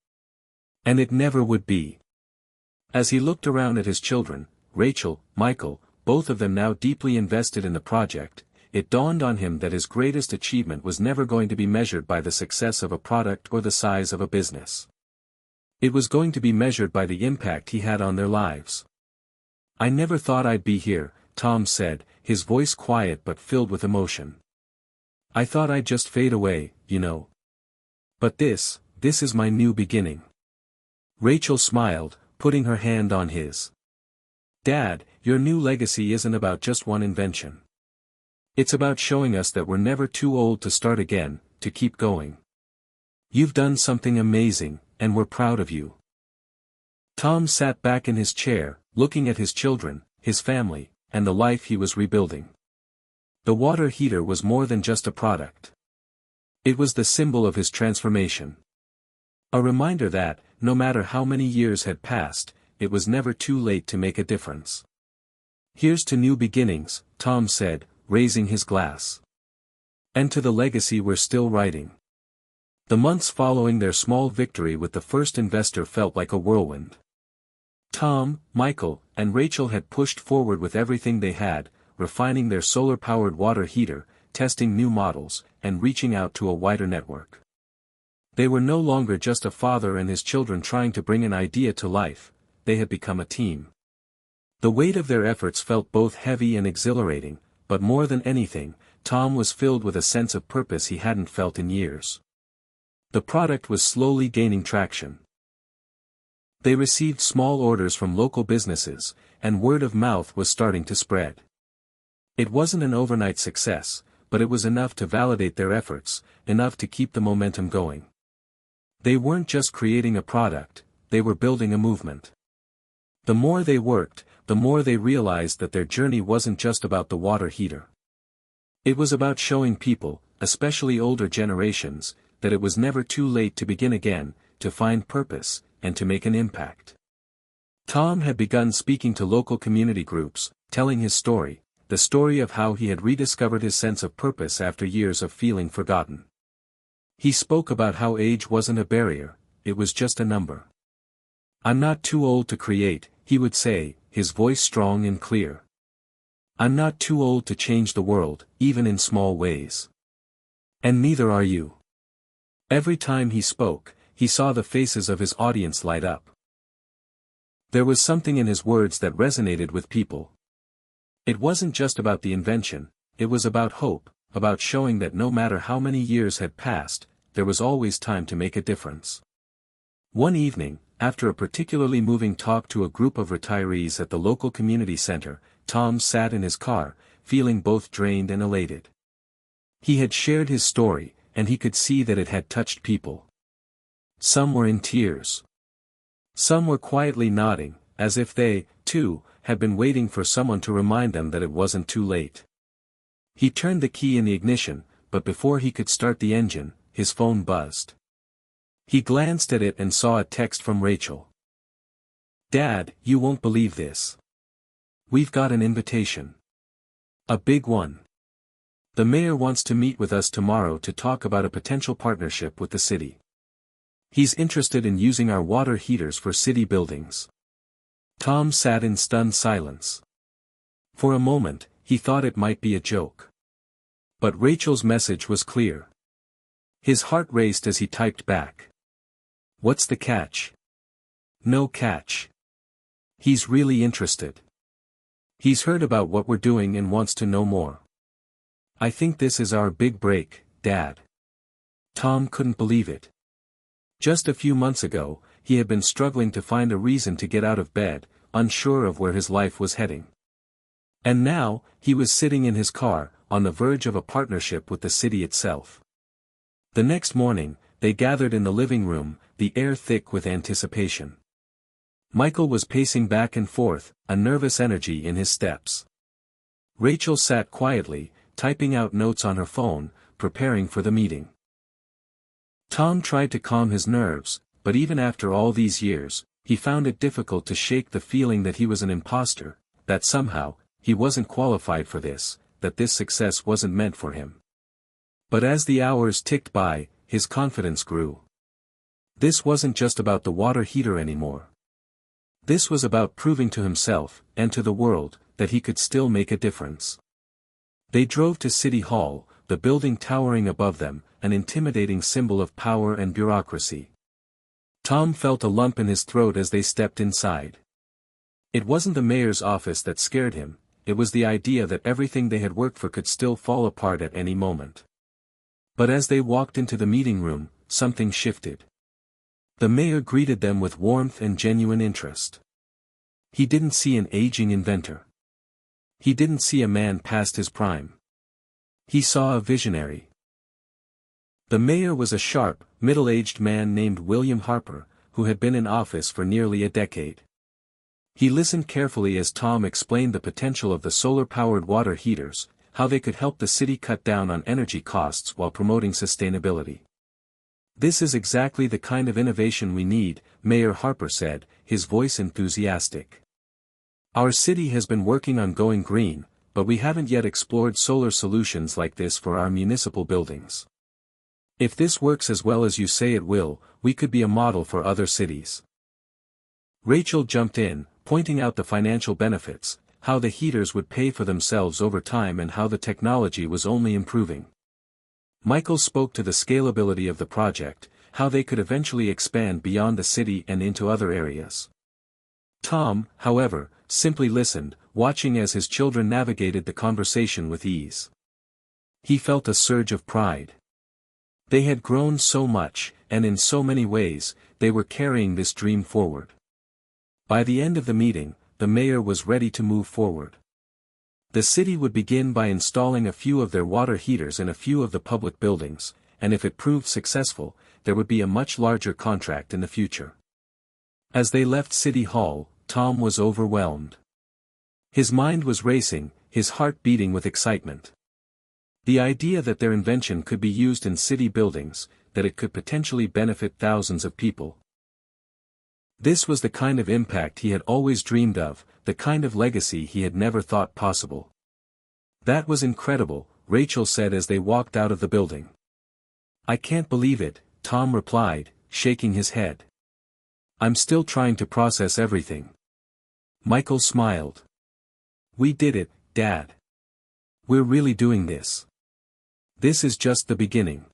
And it never would be. As he looked around at his children, Rachel, Michael, both of them now deeply invested in the project, it dawned on him that his greatest achievement was never going to be measured by the success of a product or the size of a business. It was going to be measured by the impact he had on their lives. "I never thought I'd be here," Tom said, his voice quiet but filled with emotion. "I thought I'd just fade away, you know. But this is my new beginning." Rachel smiled, putting her hand on his. "Dad, your new legacy isn't about just one invention. It's about showing us that we're never too old to start again, to keep going. You've done something amazing, and we're proud of you." Tom sat back in his chair, looking at his children, his family, and the life he was rebuilding. The water heater was more than just a product. It was the symbol of his transformation. A reminder that, no matter how many years had passed, it was never too late to make a difference. "Here's to new beginnings," Tom said, raising his glass. "And to the legacy we're still writing." The months following their small victory with the first investor felt like a whirlwind. Tom, Michael, and Rachel had pushed forward with everything they had, refining their solar-powered water heater, testing new models, and reaching out to a wider network. They were no longer just a father and his children trying to bring an idea to life, they had become a team. The weight of their efforts felt both heavy and exhilarating, but more than anything, Tom was filled with a sense of purpose he hadn't felt in years. The product was slowly gaining traction. They received small orders from local businesses, and word of mouth was starting to spread. It wasn't an overnight success, but it was enough to validate their efforts, enough to keep the momentum going. They weren't just creating a product, they were building a movement. The more they worked, the more they realized that their journey wasn't just about the water heater. It was about showing people, especially older generations, that it was never too late to begin again, to find purpose, and to make an impact. Tom had begun speaking to local community groups, telling his story, the story of how he had rediscovered his sense of purpose after years of feeling forgotten. He spoke about how age wasn't a barrier, it was just a number. "I'm not too old to create," he would say, his voice strong and clear. "I'm not too old to change the world, even in small ways. And neither are you." Every time he spoke, he saw the faces of his audience light up. There was something in his words that resonated with people. It wasn't just about the invention, it was about hope, about showing that no matter how many years had passed, there was always time to make a difference. One evening, after a particularly moving talk to a group of retirees at the local community center, Tom sat in his car, feeling both drained and elated. He had shared his story, and he could see that it had touched people. Some were in tears. Some were quietly nodding, as if they, too, had been waiting for someone to remind them that it wasn't too late. He turned the key in the ignition, but before he could start the engine, his phone buzzed. He glanced at it and saw a text from Rachel. "Dad, you won't believe this. We've got an invitation. A big one. The mayor wants to meet with us tomorrow to talk about a potential partnership with the city. He's interested in using our water heaters for city buildings." Tom sat in stunned silence. For a moment, he thought it might be a joke. But Rachel's message was clear. His heart raced as he typed back. "What's the catch?" "No catch. He's really interested. He's heard about what we're doing and wants to know more. I think this is our big break, Dad." Tom couldn't believe it. Just a few months ago, he had been struggling to find a reason to get out of bed, unsure of where his life was heading. And now, he was sitting in his car, on the verge of a partnership with the city itself. The next morning, they gathered in the living room, the air thick with anticipation. Michael was pacing back and forth, a nervous energy in his steps. Rachel sat quietly, typing out notes on her phone, preparing for the meeting. Tom tried to calm his nerves, but even after all these years, he found it difficult to shake the feeling that he was an imposter, that somehow, he wasn't qualified for this, that this success wasn't meant for him. But as the hours ticked by, his confidence grew. This wasn't just about the water heater anymore. This was about proving to himself, and to the world, that he could still make a difference. They drove to City Hall, the building towering above them, an intimidating symbol of power and bureaucracy. Tom felt a lump in his throat as they stepped inside. It wasn't the mayor's office that scared him, it was the idea that everything they had worked for could still fall apart at any moment. But as they walked into the meeting room, something shifted. The mayor greeted them with warmth and genuine interest. He didn't see an aging inventor. He didn't see a man past his prime. He saw a visionary. The mayor was a sharp, middle-aged man named William Harper, who had been in office for nearly a decade. He listened carefully as Tom explained the potential of the solar-powered water heaters, how they could help the city cut down on energy costs while promoting sustainability. "This is exactly the kind of innovation we need," Mayor Harper said, his voice enthusiastic. "Our city has been working on going green, but we haven't yet explored solar solutions like this for our municipal buildings. If this works as well as you say it will, we could be a model for other cities." Rachel jumped in, pointing out the financial benefits, how the heaters would pay for themselves over time and how the technology was only improving. Michael spoke to the scalability of the project, how they could eventually expand beyond the city and into other areas. Tom, however, simply listened, watching as his children navigated the conversation with ease. He felt a surge of pride. They had grown so much, and in so many ways, they were carrying this dream forward. By the end of the meeting, the mayor was ready to move forward. The city would begin by installing a few of their water heaters in a few of the public buildings, and if it proved successful, there would be a much larger contract in the future. As they left City Hall, Tom was overwhelmed. His mind was racing, his heart beating with excitement. The idea that their invention could be used in city buildings, that it could potentially benefit thousands of people. This was the kind of impact he had always dreamed of, the kind of legacy he had never thought possible. "That was incredible," Rachel said as they walked out of the building. "I can't believe it," Tom replied, shaking his head. "I'm still trying to process everything." Michael smiled. "We did it, Dad. We're really doing this. This is just the beginning."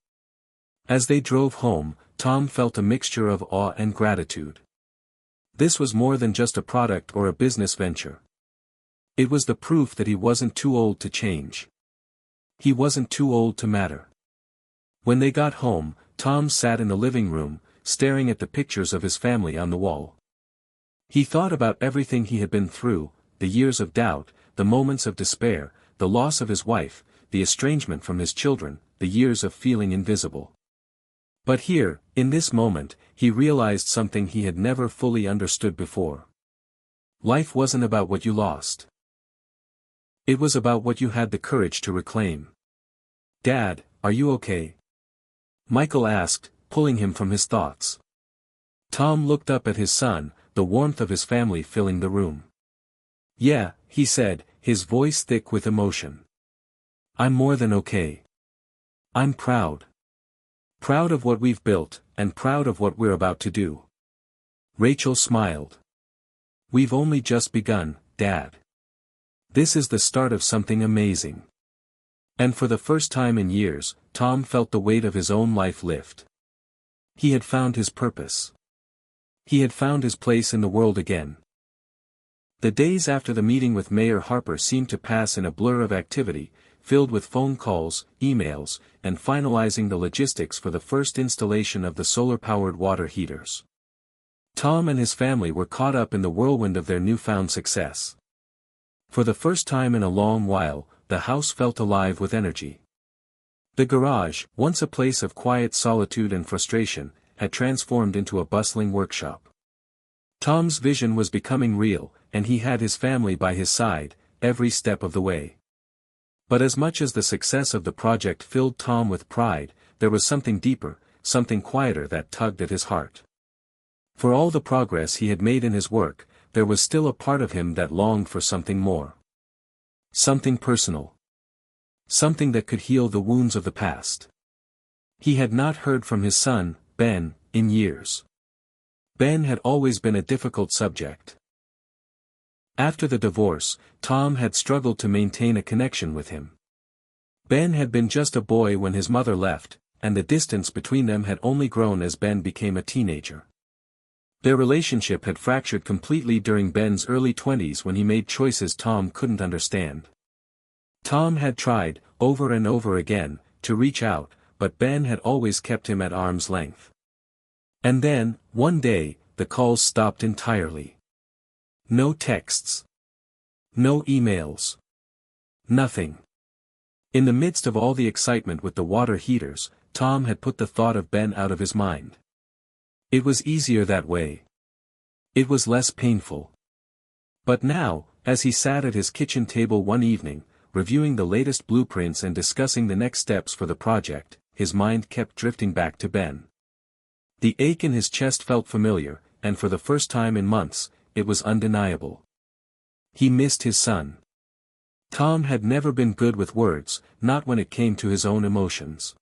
As they drove home, Tom felt a mixture of awe and gratitude. This was more than just a product or a business venture. It was the proof that he wasn't too old to change. He wasn't too old to matter. When they got home, Tom sat in the living room, staring at the pictures of his family on the wall. He thought about everything he had been through, the years of doubt, the moments of despair, the loss of his wife, the estrangement from his children, the years of feeling invisible. But here, in this moment, he realized something he had never fully understood before. Life wasn't about what you lost. It was about what you had the courage to reclaim. "Dad, are you okay?" Michael asked, pulling him from his thoughts. Tom looked up at his son, the warmth of his family filling the room. "Yeah," he said, his voice thick with emotion. "I'm more than okay. I'm proud. Proud of what we've built, and proud of what we're about to do." Rachel smiled. "We've only just begun, Dad. This is the start of something amazing." And for the first time in years, Tom felt the weight of his own life lift. He had found his purpose. He had found his place in the world again. The days after the meeting with Mayor Harper seemed to pass in a blur of activity, filled with phone calls, emails, and finalizing the logistics for the first installation of the solar-powered water heaters. Tom and his family were caught up in the whirlwind of their newfound success. For the first time in a long while, the house felt alive with energy. The garage, once a place of quiet solitude and frustration, had transformed into a bustling workshop. Tom's vision was becoming real, and he had his family by his side, every step of the way. But as much as the success of the project filled Tom with pride, there was something deeper, something quieter that tugged at his heart. For all the progress he had made in his work, there was still a part of him that longed for something more. Something personal. Something that could heal the wounds of the past. He had not heard from his son, Ben, in years. Ben had always been a difficult subject. After the divorce, Tom had struggled to maintain a connection with him. Ben had been just a boy when his mother left, and the distance between them had only grown as Ben became a teenager. Their relationship had fractured completely during Ben's early 20s when he made choices Tom couldn't understand. Tom had tried, over and over again, to reach out, but Ben had always kept him at arm's length. And then, one day, the calls stopped entirely. No texts. No emails. Nothing. In the midst of all the excitement with the water heaters, Tom had put the thought of Ben out of his mind. It was easier that way. It was less painful. But now, as he sat at his kitchen table one evening, reviewing the latest blueprints and discussing the next steps for the project, his mind kept drifting back to Ben. The ache in his chest felt familiar, and for the first time in months, it was undeniable. He missed his son. Tom had never been good with words, not when it came to his own emotions.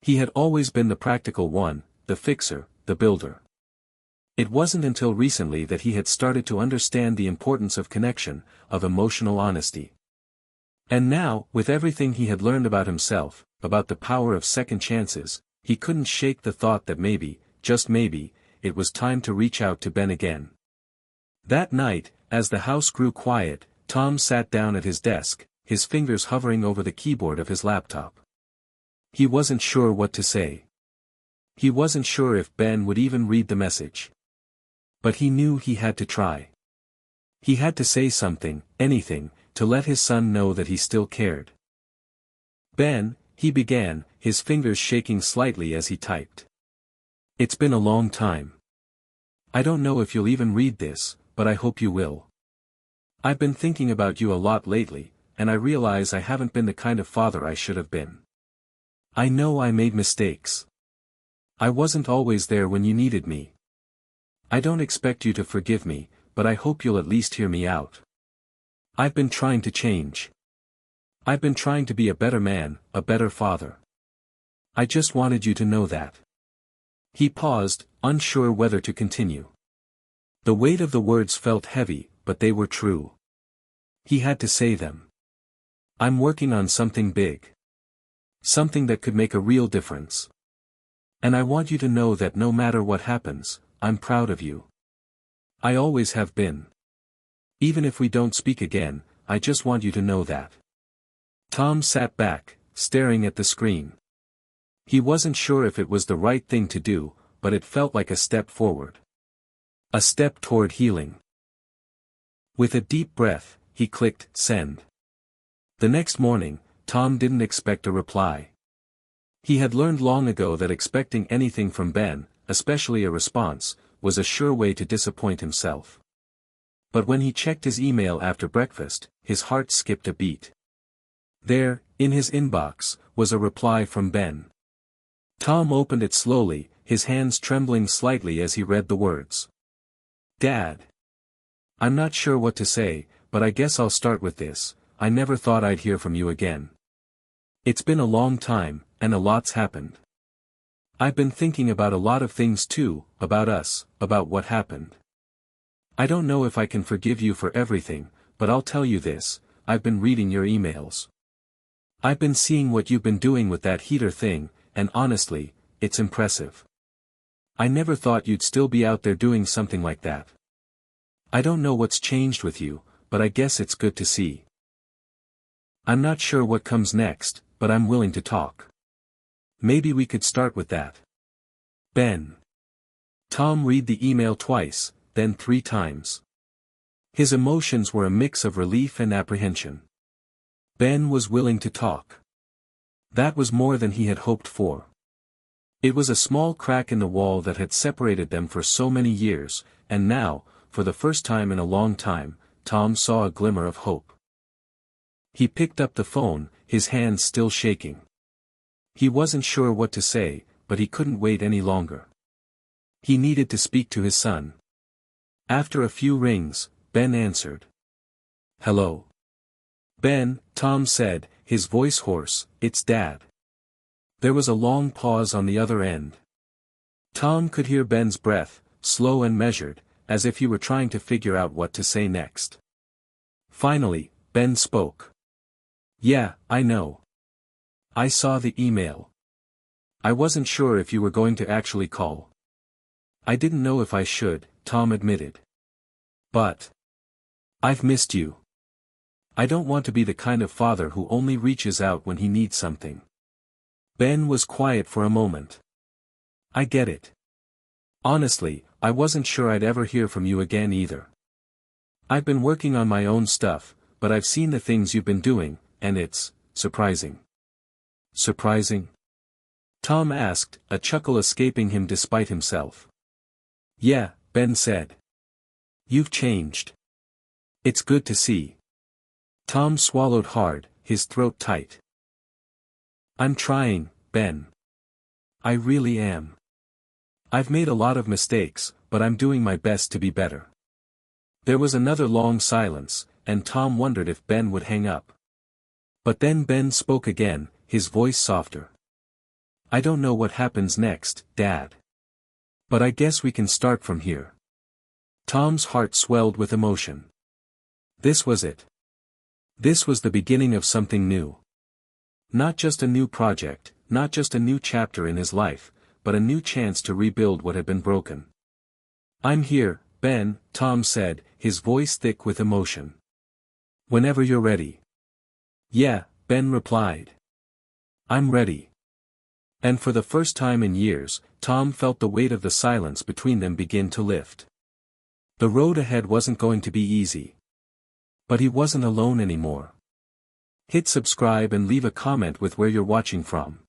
He had always been the practical one, the fixer, the builder. It wasn't until recently that he had started to understand the importance of connection, of emotional honesty. And now, with everything he had learned about himself, about the power of second chances, He couldn't shake the thought that maybe, just maybe, it was time to reach out to Ben again. That night, as the house grew quiet, Tom sat down at his desk, his fingers hovering over the keyboard of his laptop. He wasn't sure what to say. He wasn't sure if Ben would even read the message. But he knew he had to try. He had to say something, anything, to let his son know that he still cared. Ben, he began, his fingers shaking slightly as he typed. It's been a long time. I don't know if you'll even read this, but I hope you will. I've been thinking about you a lot lately, and I realize I haven't been the kind of father I should have been. I know I made mistakes. I wasn't always there when you needed me. I don't expect you to forgive me, but I hope you'll at least hear me out. I've been trying to change. I've been trying to be a better man, a better father. I just wanted you to know that. He paused, unsure whether to continue. The weight of the words felt heavy, but they were true. He had to say them. I'm working on something big. Something that could make a real difference. And I want you to know that no matter what happens, I'm proud of you. I always have been. Even if we don't speak again, I just want you to know that. Tom sat back, staring at the screen. He wasn't sure if it was the right thing to do, but it felt like a step forward. A step toward healing. With a deep breath, he clicked send. The next morning, Tom didn't expect a reply. He had learned long ago that expecting anything from Ben, especially a response, was a sure way to disappoint himself. But when he checked his email after breakfast, his heart skipped a beat. There, in his inbox, was a reply from Ben. Tom opened it slowly, his hands trembling slightly as he read the words. Dad. I'm not sure what to say, but I guess I'll start with this. I never thought I'd hear from you again. It's been a long time, and a lot's happened. I've been thinking about a lot of things too, about us, about what happened. I don't know if I can forgive you for everything, but I'll tell you this, I've been reading your emails. I've been seeing what you've been doing with that heater thing, and honestly, it's impressive. I never thought you'd still be out there doing something like that. I don't know what's changed with you, but I guess it's good to see. I'm not sure what comes next, but I'm willing to talk. Maybe we could start with that. Ben. Tom read the email twice, then 3 times. His emotions were a mix of relief and apprehension. Ben was willing to talk. That was more than he had hoped for. It was a small crack in the wall that had separated them for so many years, and now, for the first time in a long time, Tom saw a glimmer of hope. He picked up the phone, his hands still shaking. He wasn't sure what to say, but he couldn't wait any longer. He needed to speak to his son. After a few rings, Ben answered. Hello. Ben, Tom said, his voice hoarse, it's Dad. There was a long pause on the other end. Tom could hear Ben's breath, slow and measured, as if he were trying to figure out what to say next. Finally, Ben spoke. Yeah, I know. I saw the email. I wasn't sure if you were going to actually call. I didn't know if I should, Tom admitted. But I've missed you. I don't want to be the kind of father who only reaches out when he needs something. Ben was quiet for a moment. I get it. Honestly, I wasn't sure I'd ever hear from you again either. I've been working on my own stuff, but I've seen the things you've been doing, and it's surprising. Surprising? Tom asked, a chuckle escaping him despite himself. Yeah, Ben said. You've changed. It's good to see. Tom swallowed hard, his throat tight. I'm trying, Ben. I really am. I've made a lot of mistakes, but I'm doing my best to be better. There was another long silence, and Tom wondered if Ben would hang up. But then Ben spoke again, his voice softer. I don't know what happens next, Dad. But I guess we can start from here. Tom's heart swelled with emotion. This was it. This was the beginning of something new. Not just a new project, not just a new chapter in his life, but a new chance to rebuild what had been broken. "I'm here, Ben," Tom said, his voice thick with emotion. "Whenever you're ready." "Yeah," Ben replied. "I'm ready." And for the first time in years, Tom felt the weight of the silence between them begin to lift. The road ahead wasn't going to be easy. But he wasn't alone anymore. Hit subscribe and leave a comment with where you're watching from.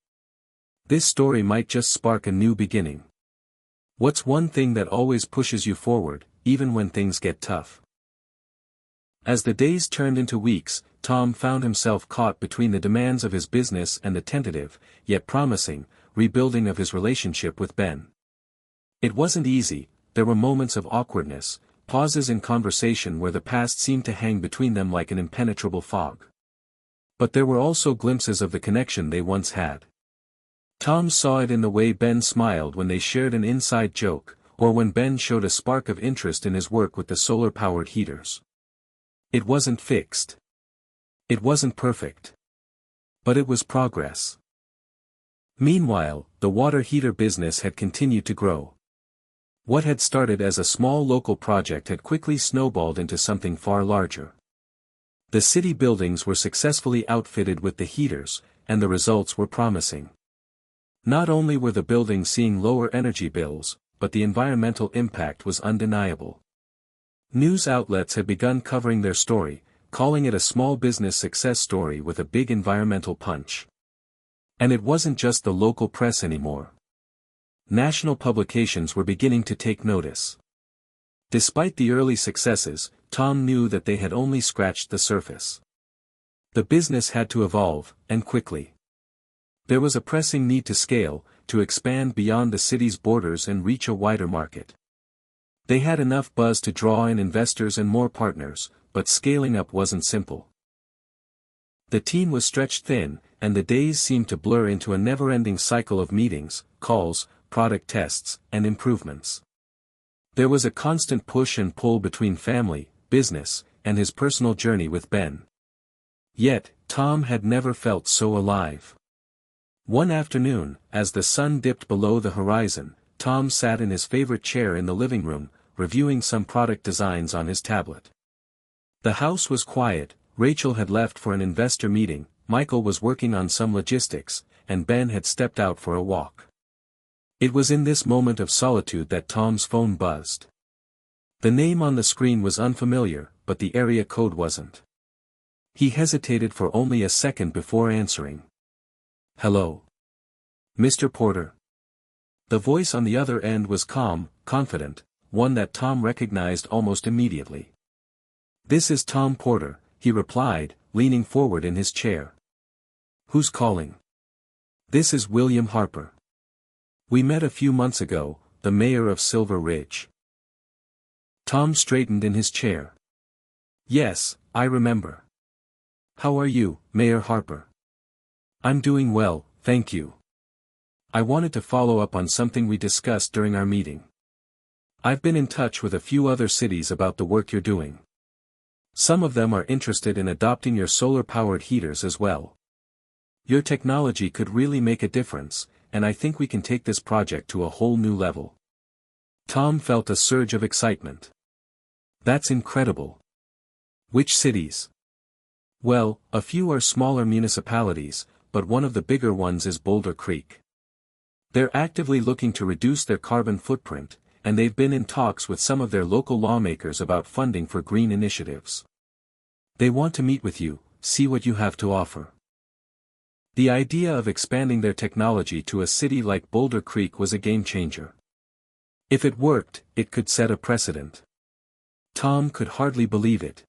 This story might just spark a new beginning. What's one thing that always pushes you forward, even when things get tough? As the days turned into weeks, Tom found himself caught between the demands of his business and the tentative, yet promising, rebuilding of his relationship with Ben. It wasn't easy. There were moments of awkwardness, pauses in conversation where the past seemed to hang between them like an impenetrable fog. But there were also glimpses of the connection they once had. Tom saw it in the way Ben smiled when they shared an inside joke, or when Ben showed a spark of interest in his work with the solar-powered heaters. It wasn't fixed. It wasn't perfect. But it was progress. Meanwhile, the water heater business had continued to grow. What had started as a small local project had quickly snowballed into something far larger. The city buildings were successfully outfitted with the heaters, and the results were promising. Not only were the buildings seeing lower energy bills, but the environmental impact was undeniable. News outlets had begun covering their story, calling it a small business success story with a big environmental punch. And it wasn't just the local press anymore. National publications were beginning to take notice. Despite the early successes, Tom knew that they had only scratched the surface. The business had to evolve, and quickly. There was a pressing need to scale, to expand beyond the city's borders and reach a wider market. They had enough buzz to draw in investors and more partners, but scaling up wasn't simple. The team was stretched thin, and the days seemed to blur into a never-ending cycle of meetings, calls, product tests, and improvements. There was a constant push and pull between family, business, and his personal journey with Ben. Yet, Tom had never felt so alive. One afternoon, as the sun dipped below the horizon, Tom sat in his favorite chair in the living room, reviewing some product designs on his tablet. The house was quiet. Rachel had left for an investor meeting, Michael was working on some logistics, and Ben had stepped out for a walk. It was in this moment of solitude that Tom's phone buzzed. The name on the screen was unfamiliar, but the area code wasn't. He hesitated for only a second before answering. "Hello. Mr. Porter." The voice on the other end was calm, confident, one that Tom recognized almost immediately. "This is Tom Porter," he replied, leaning forward in his chair. "Who's calling?" "This is William Harper. We met a few months ago, the mayor of Silver Ridge." Tom straightened in his chair. "Yes, I remember. How are you, Mayor Harper?" "I'm doing well, thank you. I wanted to follow up on something we discussed during our meeting. I've been in touch with a few other cities about the work you're doing. Some of them are interested in adopting your solar-powered heaters as well. Your technology could really make a difference, and I think we can take this project to a whole new level." Tom felt a surge of excitement. "That's incredible. Which cities?" "Well, a few are smaller municipalities, but one of the bigger ones is Boulder Creek. They're actively looking to reduce their carbon footprint, and they've been in talks with some of their local lawmakers about funding for green initiatives. They want to meet with you, see what you have to offer." The idea of expanding their technology to a city like Boulder Creek was a game-changer. If it worked, it could set a precedent. Tom could hardly believe it.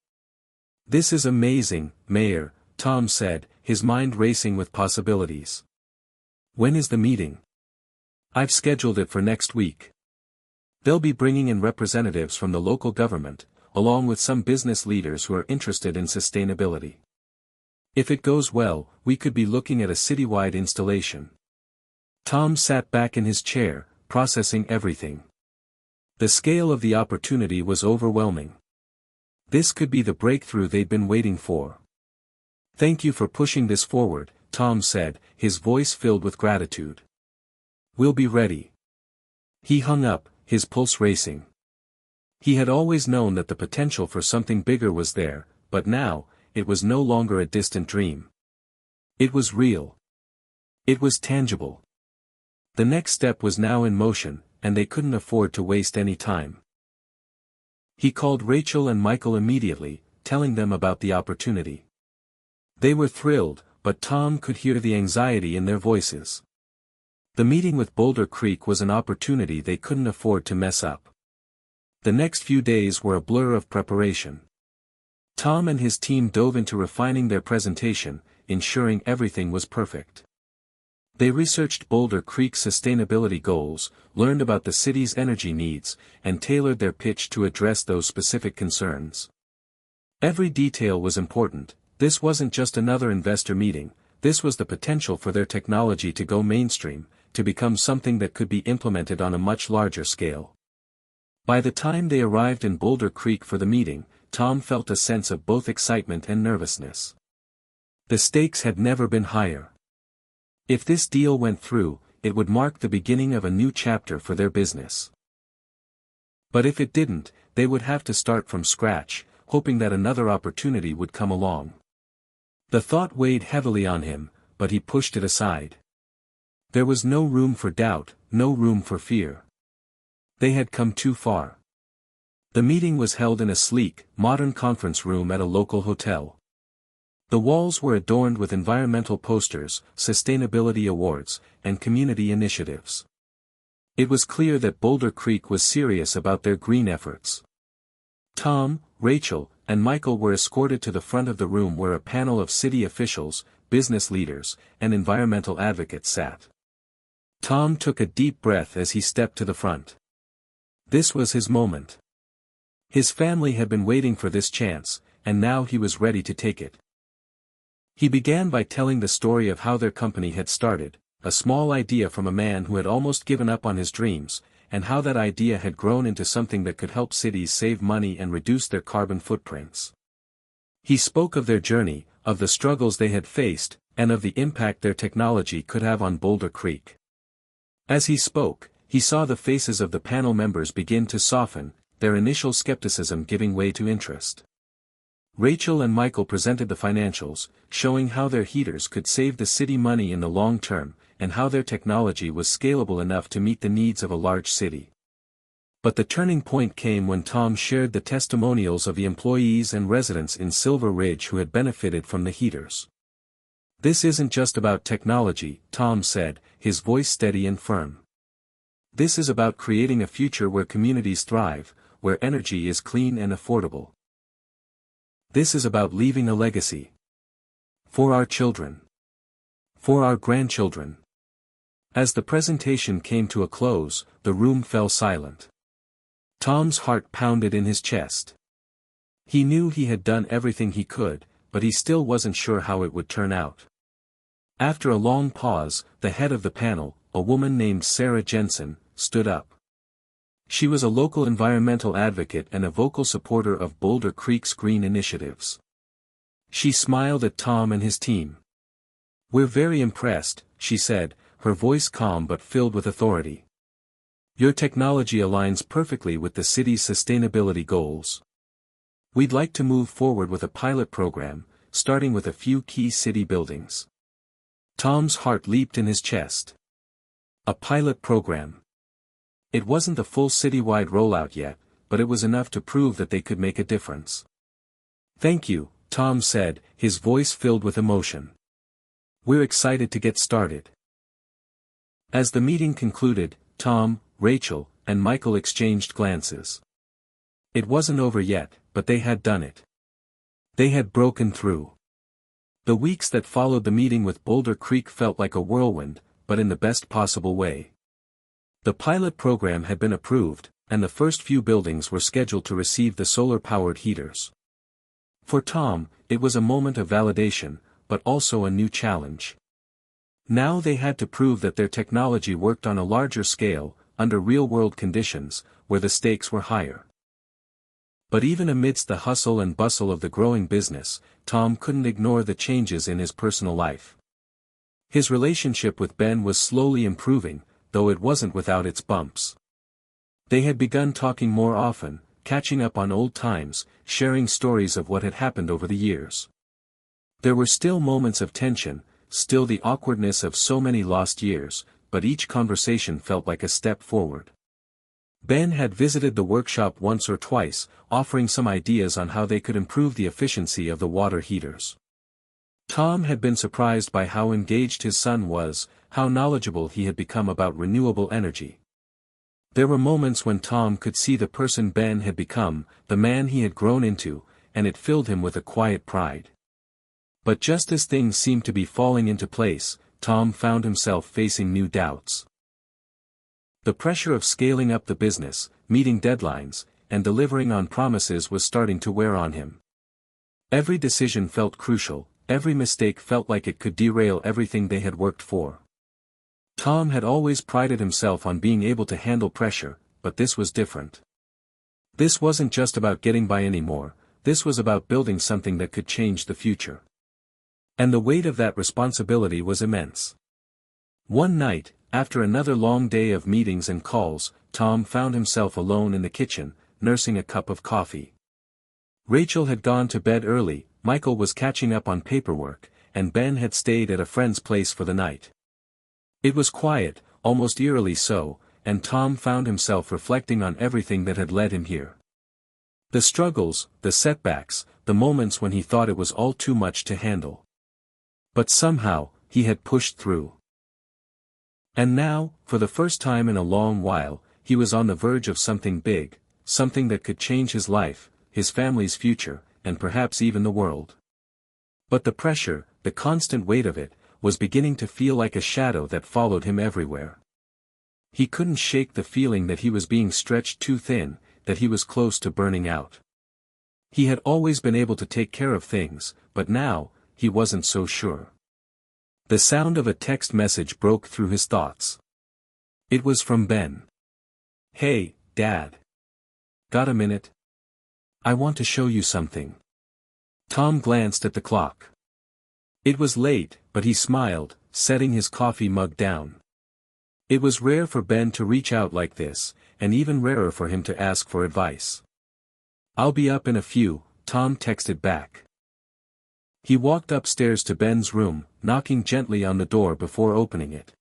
"This is amazing, Mayor," Tom said, his mind racing with possibilities. "When is the meeting?" "I've scheduled it for next week. They'll be bringing in representatives from the local government, along with some business leaders who are interested in sustainability. If it goes well, we could be looking at a citywide installation." Tom sat back in his chair, processing everything. The scale of the opportunity was overwhelming. This could be the breakthrough they'd been waiting for. "Thank you for pushing this forward," Tom said, his voice filled with gratitude. "We'll be ready." He hung up, his pulse racing. He had always known that the potential for something bigger was there, but now, it was no longer a distant dream. It was real. It was tangible. The next step was now in motion, and they couldn't afford to waste any time. He called Rachel and Michael immediately, telling them about the opportunity. They were thrilled, but Tom could hear the anxiety in their voices. The meeting with Boulder Creek was an opportunity they couldn't afford to mess up. The next few days were a blur of preparation. Tom and his team dove into refining their presentation, ensuring everything was perfect. They researched Boulder Creek's sustainability goals, learned about the city's energy needs, and tailored their pitch to address those specific concerns. Every detail was important. This wasn't just another investor meeting, this was the potential for their technology to go mainstream, to become something that could be implemented on a much larger scale. By the time they arrived in Boulder Creek for the meeting, Tom felt a sense of both excitement and nervousness. The stakes had never been higher. If this deal went through, it would mark the beginning of a new chapter for their business. But if it didn't, they would have to start from scratch, hoping that another opportunity would come along. The thought weighed heavily on him, but he pushed it aside. There was no room for doubt, no room for fear. They had come too far. The meeting was held in a sleek, modern conference room at a local hotel. The walls were adorned with environmental posters, sustainability awards, and community initiatives. It was clear that Boulder Creek was serious about their green efforts. Tom, Rachel, and Michael were escorted to the front of the room where a panel of city officials, business leaders, and environmental advocates sat. Tom took a deep breath as he stepped to the front. This was his moment. His family had been waiting for this chance, and now he was ready to take it. He began by telling the story of how their company had started, a small idea from a man who had almost given up on his dreams, and how that idea had grown into something that could help cities save money and reduce their carbon footprints. He spoke of their journey, of the struggles they had faced, and of the impact their technology could have on Boulder Creek. As he spoke, he saw the faces of the panel members begin to soften, their initial skepticism giving way to interest. Rachel and Michael presented the financials, showing how their heaters could save the city money in the long term, and how their technology was scalable enough to meet the needs of a large city. But the turning point came when Tom shared the testimonials of the employees and residents in Silver Ridge who had benefited from the heaters. "This isn't just about technology," Tom said, his voice steady and firm. "This is about creating a future where communities thrive, where energy is clean and affordable. This is about leaving a legacy. For our children. For our grandchildren." As the presentation came to a close, the room fell silent. Tom's heart pounded in his chest. He knew he had done everything he could, but he still wasn't sure how it would turn out. After a long pause, the head of the panel, a woman named Sarah Jensen, stood up. She was a local environmental advocate and a vocal supporter of Boulder Creek's green initiatives. She smiled at Tom and his team. "We're very impressed," she said, her voice calm but filled with authority. "Your technology aligns perfectly with the city's sustainability goals. We'd like to move forward with a pilot program, starting with a few key city buildings." Tom's heart leaped in his chest. A pilot program. It wasn't the full citywide rollout yet, but it was enough to prove that they could make a difference. "Thank you," Tom said, his voice filled with emotion. "We're excited to get started." As the meeting concluded, Tom, Rachel, and Michael exchanged glances. It wasn't over yet, but they had done it. They had broken through. The weeks that followed the meeting with Boulder Creek felt like a whirlwind, but in the best possible way. The pilot program had been approved, and the first few buildings were scheduled to receive the solar-powered heaters. For Tom, it was a moment of validation, but also a new challenge. Now they had to prove that their technology worked on a larger scale, under real-world conditions, where the stakes were higher. But even amidst the hustle and bustle of the growing business, Tom couldn't ignore the changes in his personal life. His relationship with Ben was slowly improving, though it wasn't without its bumps. They had begun talking more often, catching up on old times, sharing stories of what had happened over the years. There were still moments of tension, still the awkwardness of so many lost years, but each conversation felt like a step forward. Ben had visited the workshop once or twice, offering some ideas on how they could improve the efficiency of the water heaters. Tom had been surprised by how engaged his son was, how knowledgeable he had become about renewable energy. There were moments when Tom could see the person Ben had become, the man he had grown into, and it filled him with a quiet pride. But just as things seemed to be falling into place, Tom found himself facing new doubts. The pressure of scaling up the business, meeting deadlines, and delivering on promises was starting to wear on him. Every decision felt crucial, every mistake felt like it could derail everything they had worked for. Tom had always prided himself on being able to handle pressure, but this was different. This wasn't just about getting by anymore, this was about building something that could change the future. And the weight of that responsibility was immense. One night, after another long day of meetings and calls, Tom found himself alone in the kitchen, nursing a cup of coffee. Rachel had gone to bed early, Michael was catching up on paperwork, and Ben had stayed at a friend's place for the night. It was quiet, almost eerily so, and Tom found himself reflecting on everything that had led him here. The struggles, the setbacks, the moments when he thought it was all too much to handle. But somehow, he had pushed through. And now, for the first time in a long while, he was on the verge of something big, something that could change his life, his family's future, and perhaps even the world. But the pressure, the constant weight of it, was beginning to feel like a shadow that followed him everywhere. He couldn't shake the feeling that he was being stretched too thin, that he was close to burning out. He had always been able to take care of things, but now, he wasn't so sure. The sound of a text message broke through his thoughts. It was from Ben. "Hey, Dad. Got a minute? I want to show you something." Tom glanced at the clock. It was late, but he smiled, setting his coffee mug down. It was rare for Ben to reach out like this, and even rarer for him to ask for advice. "I'll be up in a few," Tom texted back. He walked upstairs to Ben's room, knocking gently on the door before opening it.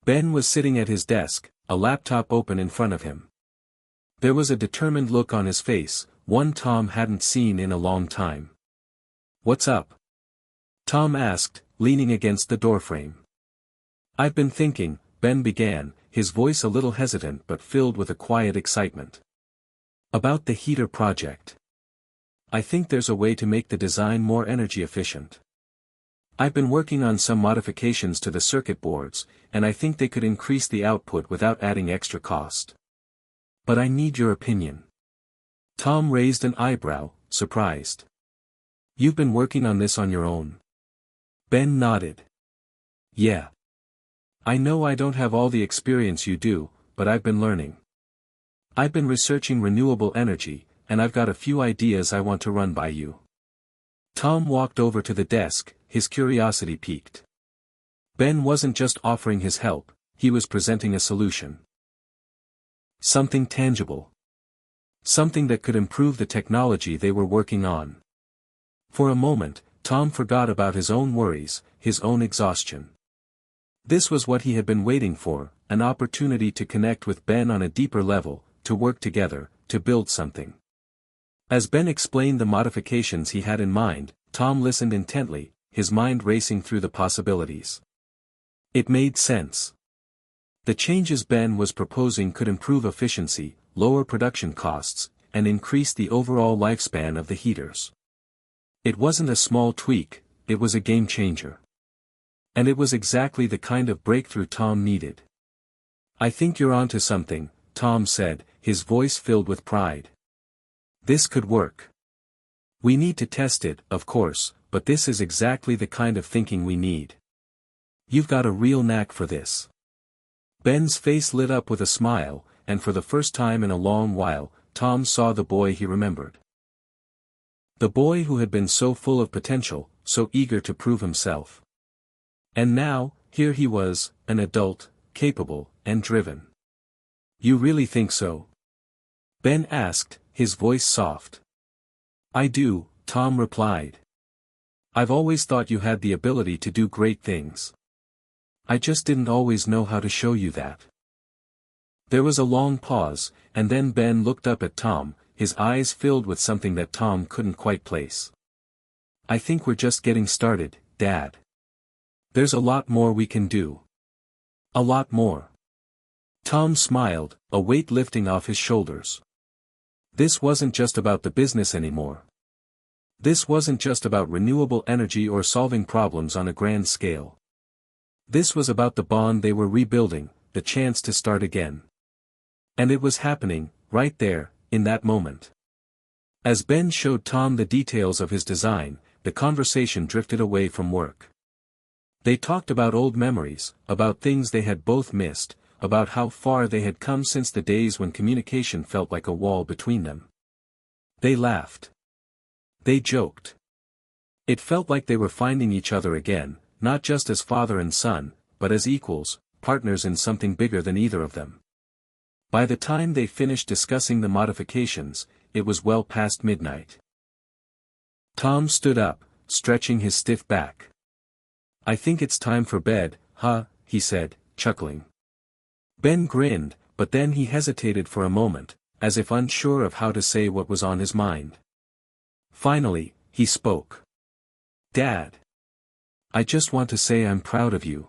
Ben was sitting at his desk, a laptop open in front of him. There was a determined look on his face, one Tom hadn't seen in a long time. "What's up?" Tom asked, leaning against the doorframe. "I've been thinking," Ben began, his voice a little hesitant but filled with a quiet excitement. "About the heater project. I think there's a way to make the design more energy efficient. I've been working on some modifications to the circuit boards, and I think they could increase the output without adding extra cost. But I need your opinion." Tom raised an eyebrow, surprised. "You've been working on this on your own?" Ben nodded. "Yeah. I know I don't have all the experience you do, but I've been learning. I've been researching renewable energy, and I've got a few ideas I want to run by you." Tom walked over to the desk, his curiosity piqued. Ben wasn't just offering his help, he was presenting a solution. Something tangible. Something that could improve the technology they were working on. For a moment, Tom forgot about his own worries, his own exhaustion. This was what he had been waiting for, an opportunity to connect with Ben on a deeper level, to work together, to build something. As Ben explained the modifications he had in mind, Tom listened intently, his mind racing through the possibilities. It made sense. The changes Ben was proposing could improve efficiency, lower production costs, and increase the overall lifespan of the heaters. It wasn't a small tweak, it was a game changer. And it was exactly the kind of breakthrough Tom needed. "I think you're onto something," Tom said, his voice filled with pride. "This could work. We need to test it, of course, but this is exactly the kind of thinking we need. You've got a real knack for this." Ben's face lit up with a smile, and for the first time in a long while, Tom saw the boy he remembered. The boy who had been so full of potential, so eager to prove himself. And now, here he was, an adult, capable, and driven. You really think so? Ben asked, his voice soft. I do, Tom replied. I've always thought you had the ability to do great things. I just didn't always know how to show you that. There was a long pause, and then Ben looked up at Tom, his eyes filled with something that Tom couldn't quite place. I think we're just getting started, Dad. There's a lot more we can do. A lot more. Tom smiled, a weight lifting off his shoulders. This wasn't just about the business anymore. This wasn't just about renewable energy or solving problems on a grand scale. This was about the bond they were rebuilding, the chance to start again. And it was happening, right there, in that moment. As Ben showed Tom the details of his design, the conversation drifted away from work. They talked about old memories, about things they had both missed, about how far they had come since the days when communication felt like a wall between them. They laughed. They joked. It felt like they were finding each other again, not just as father and son, but as equals, partners in something bigger than either of them. By the time they finished discussing the modifications, it was well past midnight. Tom stood up, stretching his stiff back. I think it's time for bed, huh, he said, chuckling. Ben grinned, but then he hesitated for a moment, as if unsure of how to say what was on his mind. Finally, he spoke. Dad. I just want to say I'm proud of you.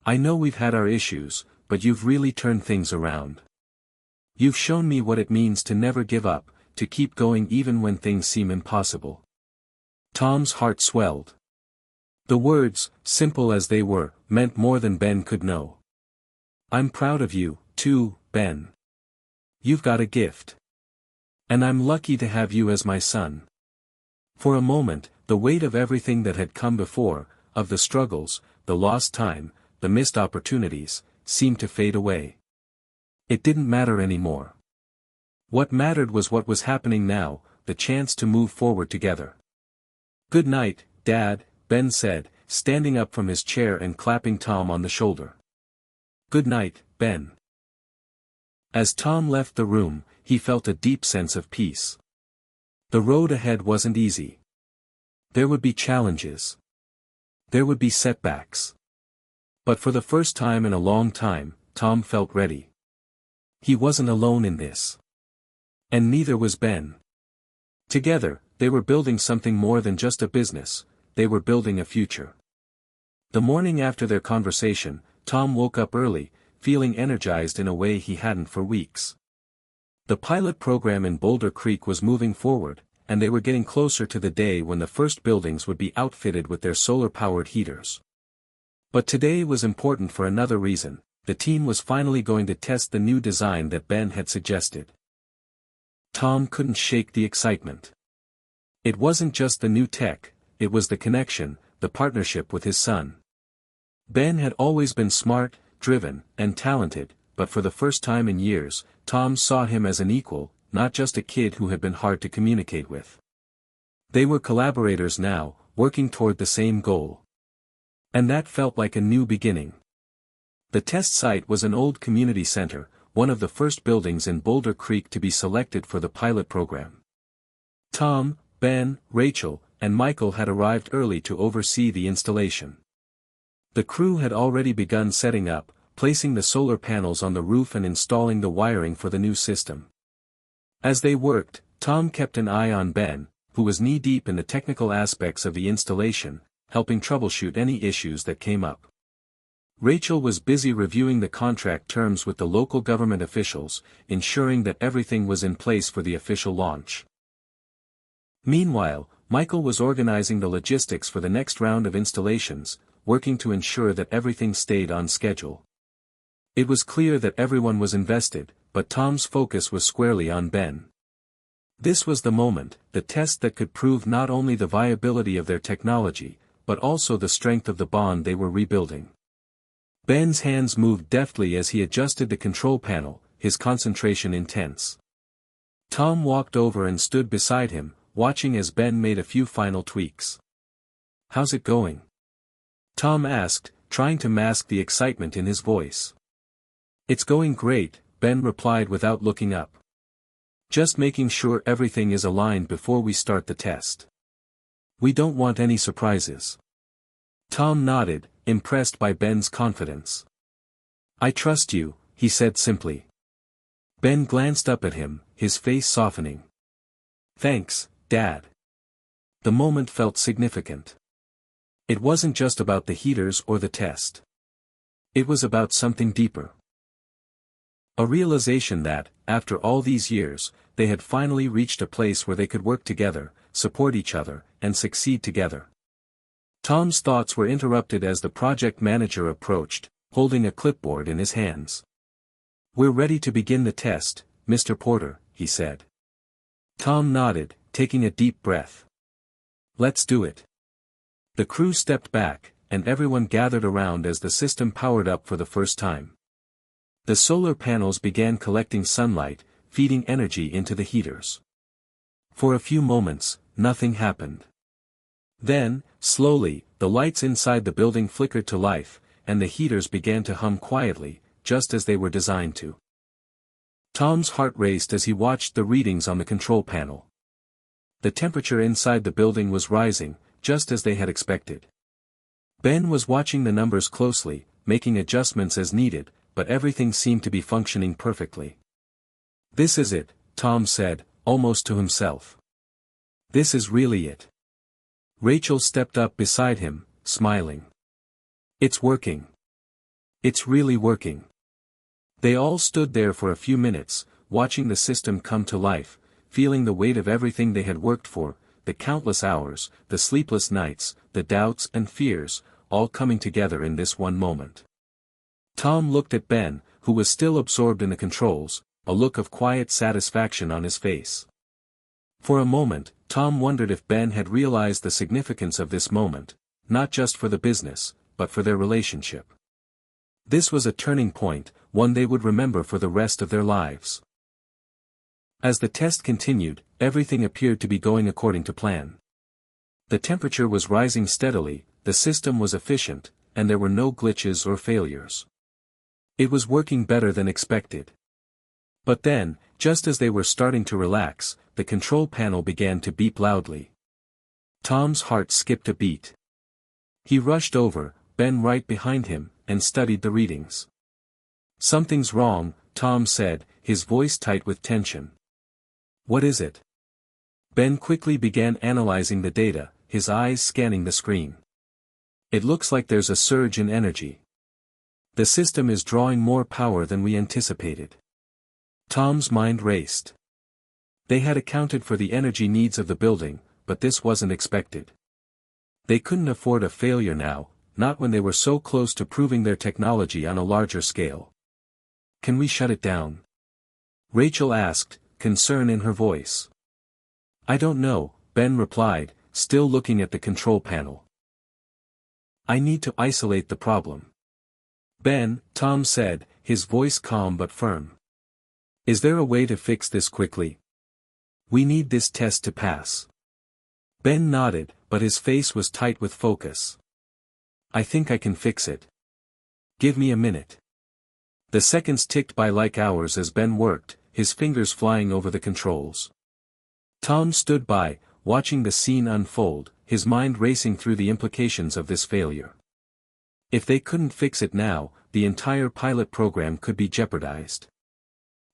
I know we've had our issues, but you've really turned things around. You've shown me what it means to never give up, to keep going even when things seem impossible. Tom's heart swelled. The words, simple as they were, meant more than Ben could know. I'm proud of you, too, Ben. You've got a gift. And I'm lucky to have you as my son. For a moment, the weight of everything that had come before, of the struggles, the lost time, the missed opportunities, seemed to fade away. It didn't matter anymore. What mattered was what was happening now, the chance to move forward together. Good night, Dad, Ben said, standing up from his chair and clapping Tom on the shoulder. Good night, Ben. As Tom left the room, he felt a deep sense of peace. The road ahead wasn't easy. There would be challenges. There would be setbacks. But for the first time in a long time, Tom felt ready. He wasn't alone in this. And neither was Ben. Together, they were building something more than just a business, they were building a future. The morning after their conversation, Tom woke up early, feeling energized in a way he hadn't for weeks. The pilot program in Boulder Creek was moving forward, and they were getting closer to the day when the first buildings would be outfitted with their solar-powered heaters. But today was important for another reason. The team was finally going to test the new design that Ben had suggested. Tom couldn't shake the excitement. It wasn't just the new tech, it was the connection, the partnership with his son. Ben had always been smart, driven, and talented, but for the first time in years, Tom saw him as an equal, not just a kid who had been hard to communicate with. They were collaborators now, working toward the same goal. And that felt like a new beginning. The test site was an old community center, one of the first buildings in Boulder Creek to be selected for the pilot program. Tom, Ben, Rachel, and Michael had arrived early to oversee the installation. The crew had already begun setting up, placing the solar panels on the roof and installing the wiring for the new system. As they worked, Tom kept an eye on Ben, who was knee-deep in the technical aspects of the installation, helping troubleshoot any issues that came up. Rachel was busy reviewing the contract terms with the local government officials, ensuring that everything was in place for the official launch. Meanwhile, Michael was organizing the logistics for the next round of installations, working to ensure that everything stayed on schedule. It was clear that everyone was invested, but Tom's focus was squarely on Ben. This was the moment, the test that could prove not only the viability of their technology, but also the strength of the bond they were rebuilding. Ben's hands moved deftly as he adjusted the control panel, his concentration intense. Tom walked over and stood beside him, watching as Ben made a few final tweaks. How's it going? Tom asked, trying to mask the excitement in his voice. It's going great, Ben replied without looking up. Just making sure everything is aligned before we start the test. We don't want any surprises. Tom nodded, impressed by Ben's confidence. I trust you, he said simply. Ben glanced up at him, his face softening. Thanks, Dad. The moment felt significant. It wasn't just about the heaters or the test. It was about something deeper. A realization that, after all these years, they had finally reached a place where they could work together, support each other, and succeed together. Tom's thoughts were interrupted as the project manager approached, holding a clipboard in his hands. We're ready to begin the test, Mr. Porter, he said. Tom nodded, taking a deep breath. Let's do it. The crew stepped back, and everyone gathered around as the system powered up for the first time. The solar panels began collecting sunlight, feeding energy into the heaters. For a few moments, nothing happened. Then, slowly, the lights inside the building flickered to life, and the heaters began to hum quietly, just as they were designed to. Tom's heart raced as he watched the readings on the control panel. The temperature inside the building was rising, just as they had expected. Ben was watching the numbers closely, making adjustments as needed, but everything seemed to be functioning perfectly. This is it, Tom said, almost to himself. This is really it. Rachel stepped up beside him, smiling. It's working. It's really working. They all stood there for a few minutes, watching the system come to life, feeling the weight of everything they had worked for, the countless hours, the sleepless nights, the doubts and fears, all coming together in this one moment. Tom looked at Ben, who was still absorbed in the controls, a look of quiet satisfaction on his face. For a moment, Tom wondered if Ben had realized the significance of this moment, not just for the business, but for their relationship. This was a turning point, one they would remember for the rest of their lives. As the test continued, everything appeared to be going according to plan. The temperature was rising steadily, the system was efficient, and there were no glitches or failures. It was working better than expected. But then, just as they were starting to relax, the control panel began to beep loudly. Tom's heart skipped a beat. He rushed over, Ben right behind him, and studied the readings. Something's wrong, Tom said, his voice tight with tension. What is it? Ben quickly began analyzing the data, his eyes scanning the screen. It looks like there's a surge in energy. The system is drawing more power than we anticipated. Tom's mind raced. They had accounted for the energy needs of the building, but this wasn't expected. They couldn't afford a failure now, not when they were so close to proving their technology on a larger scale. Can we shut it down? Rachel asked, concern in her voice. I don't know, Ben replied, still looking at the control panel. I need to isolate the problem. Ben, Tom said, his voice calm but firm. Is there a way to fix this quickly? We need this test to pass. Ben nodded, but his face was tight with focus. I think I can fix it. Give me a minute. The seconds ticked by like hours as Ben worked, his fingers flying over the controls. Tom stood by, watching the scene unfold, his mind racing through the implications of this failure. If they couldn't fix it now, the entire pilot program could be jeopardized.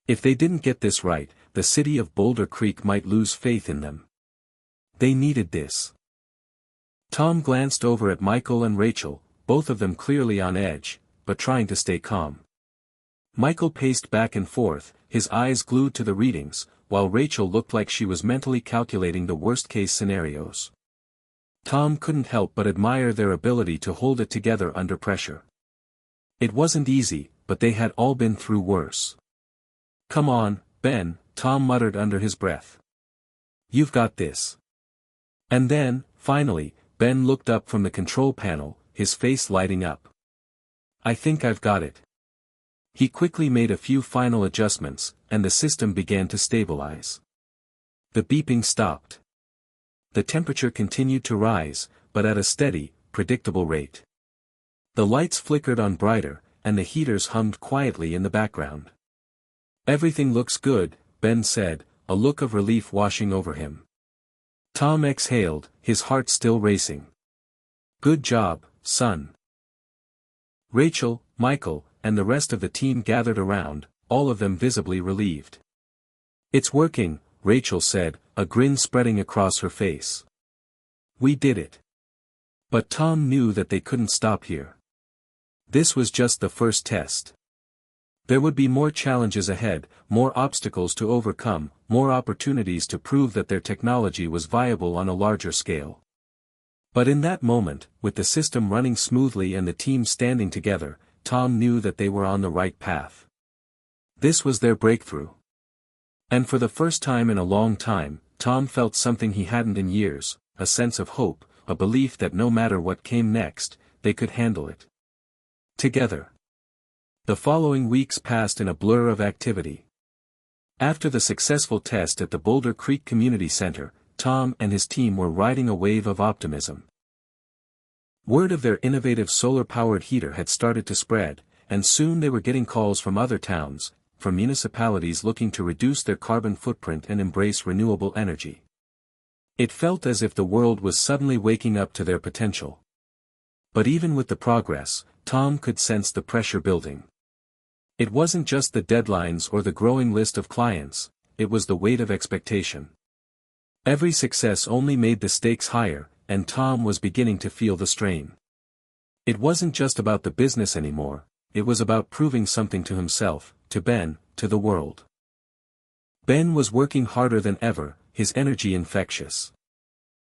If they didn't get this right, the city of Boulder Creek might lose faith in them. They needed this. Tom glanced over at Michael and Rachel, both of them clearly on edge, but trying to stay calm. Michael paced back and forth, his eyes glued to the readings, while Rachel looked like she was mentally calculating the worst-case scenarios. Tom couldn't help but admire their ability to hold it together under pressure. It wasn't easy, but they had all been through worse. Come on, Ben, Tom muttered under his breath. You've got this. And then, finally, Ben looked up from the control panel, his face lighting up. I think I've got it. He quickly made a few final adjustments, and the system began to stabilize. The beeping stopped. The temperature continued to rise, but at a steady, predictable rate. The lights flickered on brighter, and the heaters hummed quietly in the background. "Everything looks good," Ben said, a look of relief washing over him. Tom exhaled, his heart still racing. "Good job, son." Rachel, Michael, and the rest of the team gathered around, all of them visibly relieved. "It's working," Rachel said, a grin spreading across her face. "We did it." But Tom knew that they couldn't stop here. This was just the first test. There would be more challenges ahead, more obstacles to overcome, more opportunities to prove that their technology was viable on a larger scale. But in that moment, with the system running smoothly and the team standing together, Tom knew that they were on the right path. This was their breakthrough. And for the first time in a long time, Tom felt something he hadn't in years, a sense of hope, a belief that no matter what came next, they could handle it. Together. The following weeks passed in a blur of activity. After the successful test at the Boulder Creek Community Center, Tom and his team were riding a wave of optimism. Word of their innovative solar-powered heater had started to spread, and soon they were getting calls from other towns, from municipalities looking to reduce their carbon footprint and embrace renewable energy. It felt as if the world was suddenly waking up to their potential. But even with the progress, Tom could sense the pressure building. It wasn't just the deadlines or the growing list of clients, it was the weight of expectation. Every success only made the stakes higher, and Tom was beginning to feel the strain. It wasn't just about the business anymore, it was about proving something to himself, to Ben, to the world. Ben was working harder than ever, his energy infectious.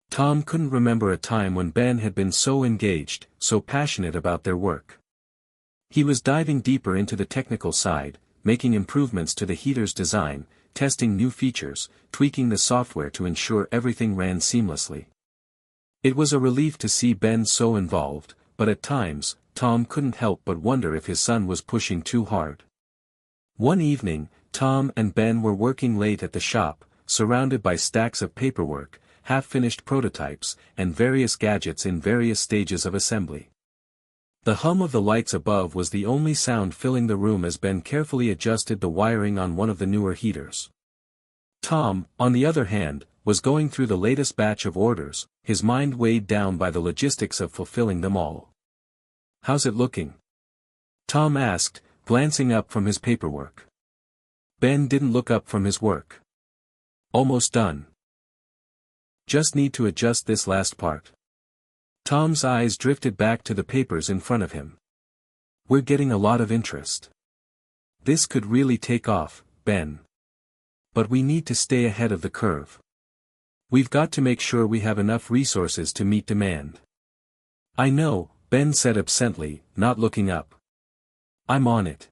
Tom couldn't remember a time when Ben had been so engaged, so passionate about their work. He was diving deeper into the technical side, making improvements to the heater's design, testing new features, tweaking the software to ensure everything ran seamlessly. It was a relief to see Ben so involved, but at times, Tom couldn't help but wonder if his son was pushing too hard. One evening, Tom and Ben were working late at the shop, surrounded by stacks of paperwork, half-finished prototypes, and various gadgets in various stages of assembly. The hum of the lights above was the only sound filling the room as Ben carefully adjusted the wiring on one of the newer heaters. Tom, on the other hand, was going through the latest batch of orders, his mind weighed down by the logistics of fulfilling them all. "How's it looking?" Tom asked, glancing up from his paperwork. Ben didn't look up from his work. "Almost done. Just need to adjust this last part." Tom's eyes drifted back to the papers in front of him. "We're getting a lot of interest. This could really take off, Ben. But we need to stay ahead of the curve. We've got to make sure we have enough resources to meet demand." "I know," Ben said absently, not looking up. "I'm on it."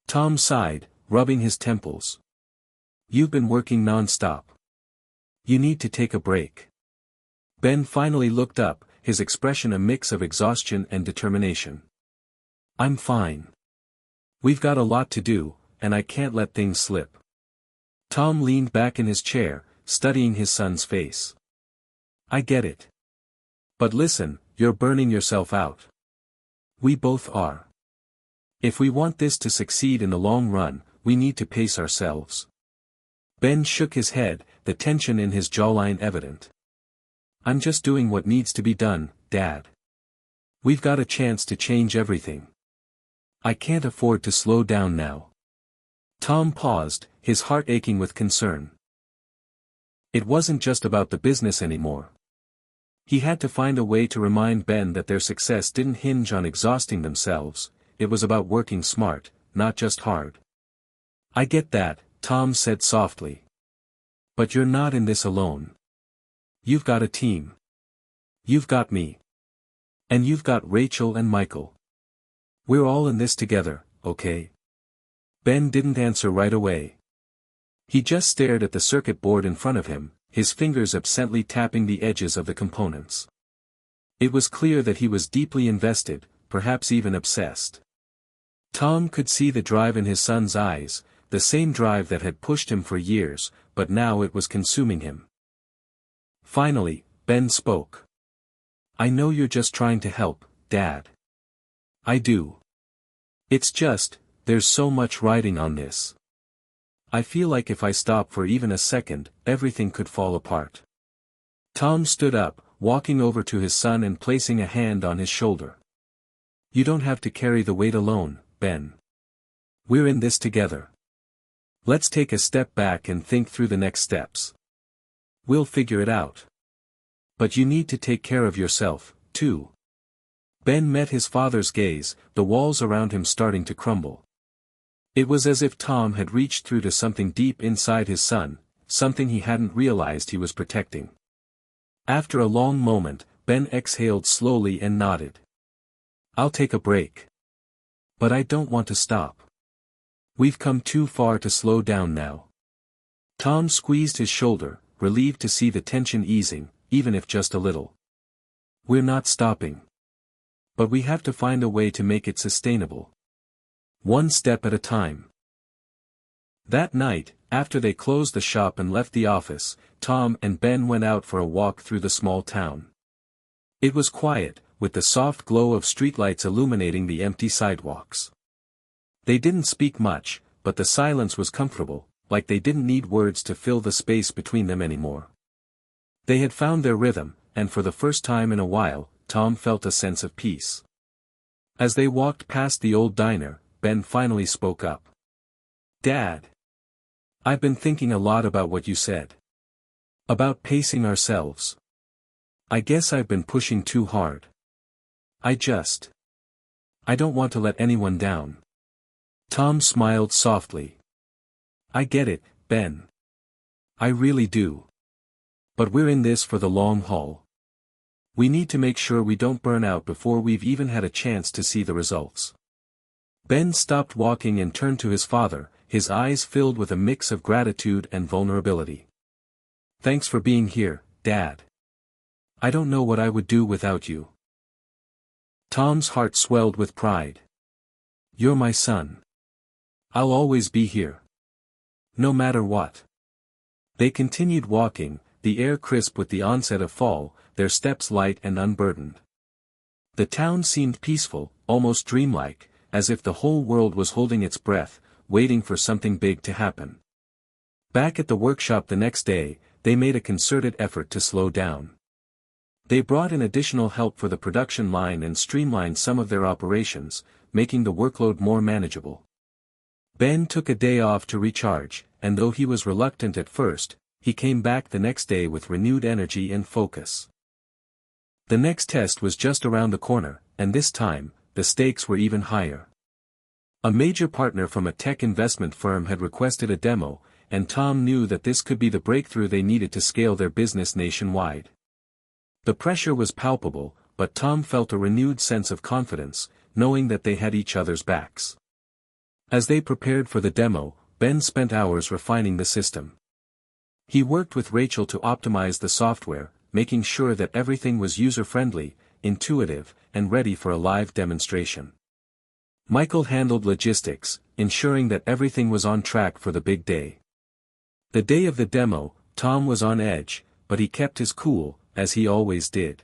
Tom sighed, rubbing his temples. "You've been working non-stop. You need to take a break." Ben finally looked up, his expression a mix of exhaustion and determination. "I'm fine. We've got a lot to do, and I can't let things slip." Tom leaned back in his chair, studying his son's face. "I get it. But listen, you're burning yourself out. We both are. If we want this to succeed in the long run, we need to pace ourselves." Ben shook his head, the tension in his jawline evident. "I'm just doing what needs to be done, Dad. We've got a chance to change everything. I can't afford to slow down now." Tom paused, his heart aching with concern. It wasn't just about the business anymore. He had to find a way to remind Ben that their success didn't hinge on exhausting themselves, it was about working smart, not just hard. "I get that," Tom said softly. "But you're not in this alone. You've got a team. You've got me. And you've got Rachel and Michael. We're all in this together, okay?" Ben didn't answer right away. He just stared at the circuit board in front of him, his fingers absently tapping the edges of the components. It was clear that he was deeply invested, perhaps even obsessed. Tom could see the drive in his son's eyes, the same drive that had pushed him for years, but now it was consuming him. Finally, Ben spoke. "I know you're just trying to help, Dad. I do. It's just, there's so much riding on this. I feel like if I stop for even a second, everything could fall apart. Tom stood up, walking over to his son and placing a hand on his shoulder. You don't have to carry the weight alone, Ben. We're in this together. Let's take a step back and think through the next steps. We'll figure it out. But you need to take care of yourself, too. Ben met his father's gaze, the walls around him starting to crumble. It was as if Tom had reached through to something deep inside his son, something he hadn't realized he was protecting. After a long moment, Ben exhaled slowly and nodded. I'll take a break. But I don't want to stop. We've come too far to slow down now. Tom squeezed his shoulder, relieved to see the tension easing, even if just a little. We're not stopping. But we have to find a way to make it sustainable. One step at a time. That night, after they closed the shop and left the office, Tom and Ben went out for a walk through the small town. It was quiet, with the soft glow of streetlights illuminating the empty sidewalks. They didn't speak much, but the silence was comfortable, like they didn't need words to fill the space between them anymore. They had found their rhythm, and for the first time in a while, Tom felt a sense of peace. As they walked past the old diner, Ben finally spoke up. Dad. I've been thinking a lot about what you said. About pacing ourselves. I guess I've been pushing too hard. I don't want to let anyone down. Tom smiled softly. I get it, Ben. I really do. But we're in this for the long haul. We need to make sure we don't burn out before we've even had a chance to see the results. Ben stopped walking and turned to his father, his eyes filled with a mix of gratitude and vulnerability. Thanks for being here, Dad. I don't know what I would do without you. Tom's heart swelled with pride. You're my son. I'll always be here. No matter what. They continued walking, the air crisp with the onset of fall, their steps light and unburdened. The town seemed peaceful, almost dreamlike, as if the whole world was holding its breath, waiting for something big to happen. Back at the workshop the next day, they made a concerted effort to slow down. They brought in additional help for the production line and streamlined some of their operations, making the workload more manageable. Ben took a day off to recharge, and though he was reluctant at first, he came back the next day with renewed energy and focus. The next test was just around the corner, and this time, the stakes were even higher. A major partner from a tech investment firm had requested a demo, and Tom knew that this could be the breakthrough they needed to scale their business nationwide. The pressure was palpable, but Tom felt a renewed sense of confidence, knowing that they had each other's backs. As they prepared for the demo, Ben spent hours refining the system. He worked with Rachel to optimize the software, making sure that everything was user-friendly, intuitive, and ready for a live demonstration. Michael handled logistics, ensuring that everything was on track for the big day. The day of the demo, Tom was on edge, but he kept his cool, as he always did.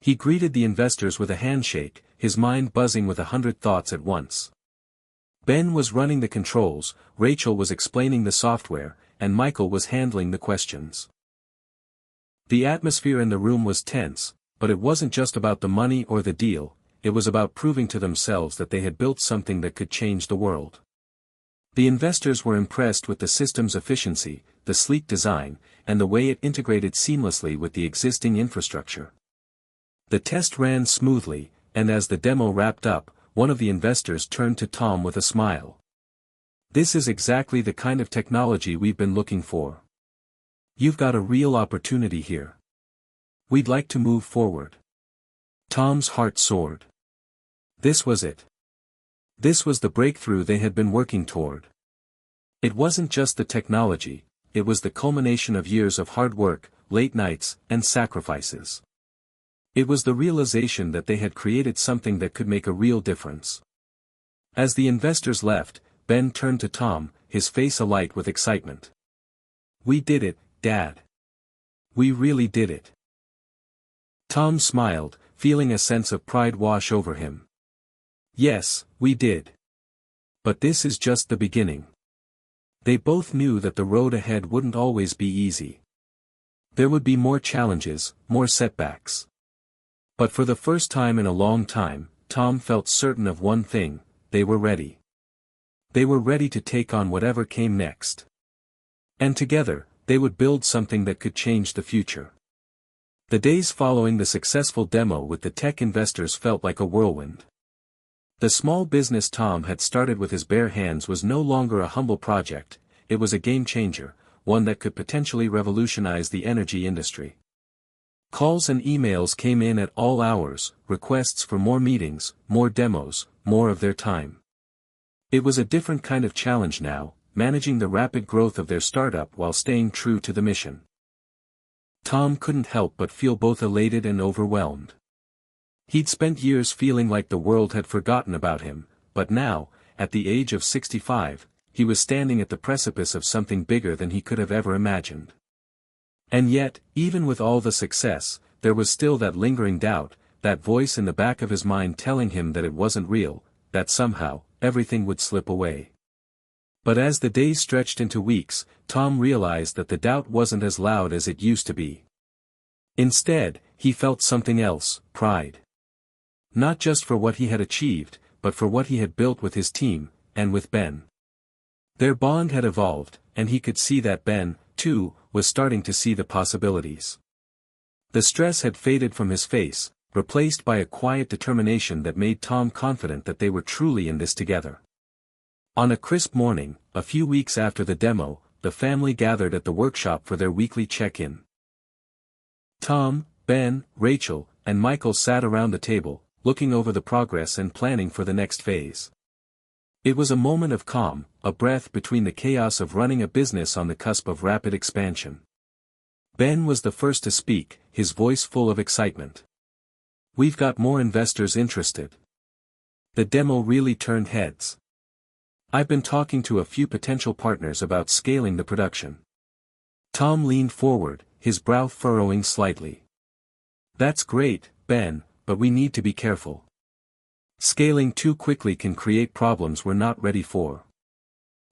He greeted the investors with a handshake, his mind buzzing with 100 thoughts at once. Ben was running the controls, Rachel was explaining the software, and Michael was handling the questions. The atmosphere in the room was tense, but it wasn't just about the money or the deal, it was about proving to themselves that they had built something that could change the world. The investors were impressed with the system's efficiency, the sleek design, and the way it integrated seamlessly with the existing infrastructure. The test ran smoothly, and as the demo wrapped up, one of the investors turned to Tom with a smile. This is exactly the kind of technology we've been looking for. You've got a real opportunity here. We'd like to move forward. Tom's heart soared. This was it. This was the breakthrough they had been working toward. It wasn't just the technology, it was the culmination of years of hard work, late nights, and sacrifices. It was the realization that they had created something that could make a real difference. As the investors left, Ben turned to Tom, his face alight with excitement. We did it, Dad. We really did it. Tom smiled, feeling a sense of pride wash over him. Yes, we did. But this is just the beginning. They both knew that the road ahead wouldn't always be easy. There would be more challenges, more setbacks. But for the first time in a long time, Tom felt certain of one thing: they were ready. They were ready to take on whatever came next. And together, they would build something that could change the future. The days following the successful demo with the tech investors felt like a whirlwind. The small business Tom had started with his bare hands was no longer a humble project, it was a game-changer, one that could potentially revolutionize the energy industry. Calls and emails came in at all hours, requests for more meetings, more demos, more of their time. It was a different kind of challenge now, managing the rapid growth of their startup while staying true to the mission. Tom couldn't help but feel both elated and overwhelmed. He'd spent years feeling like the world had forgotten about him, but now, at the age of 65, he was standing at the precipice of something bigger than he could have ever imagined. And yet, even with all the success, there was still that lingering doubt, that voice in the back of his mind telling him that it wasn't real, that somehow, everything would slip away. But as the days stretched into weeks, Tom realized that the doubt wasn't as loud as it used to be. Instead, he felt something else: pride. Not just for what he had achieved, but for what he had built with his team, and with Ben. Their bond had evolved, and he could see that Ben, too, was starting to see the possibilities. The stress had faded from his face, replaced by a quiet determination that made Tom confident that they were truly in this together. On a crisp morning, a few weeks after the demo, the family gathered at the workshop for their weekly check-in. Tom, Ben, Rachel, and Michael sat around the table, looking over the progress and planning for the next phase. It was a moment of calm, a breath between the chaos of running a business on the cusp of rapid expansion. Ben was the first to speak, his voice full of excitement. "We've got more investors interested. The demo really turned heads. I've been talking to a few potential partners about scaling the production." Tom leaned forward, his brow furrowing slightly. "That's great, Ben, but we need to be careful. Scaling too quickly can create problems we're not ready for.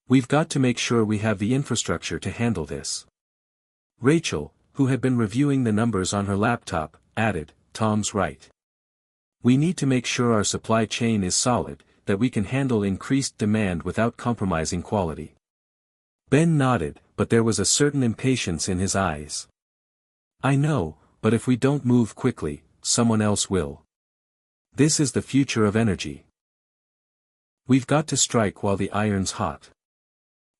We've got to make sure we have the infrastructure to handle this." Rachel, who had been reviewing the numbers on her laptop, added, "Tom's right. We need to make sure our supply chain is solid, that we can handle increased demand without compromising quality." Ben nodded, but there was a certain impatience in his eyes. "I know, but if we don't move quickly, someone else will. This is the future of energy. We've got to strike while the iron's hot."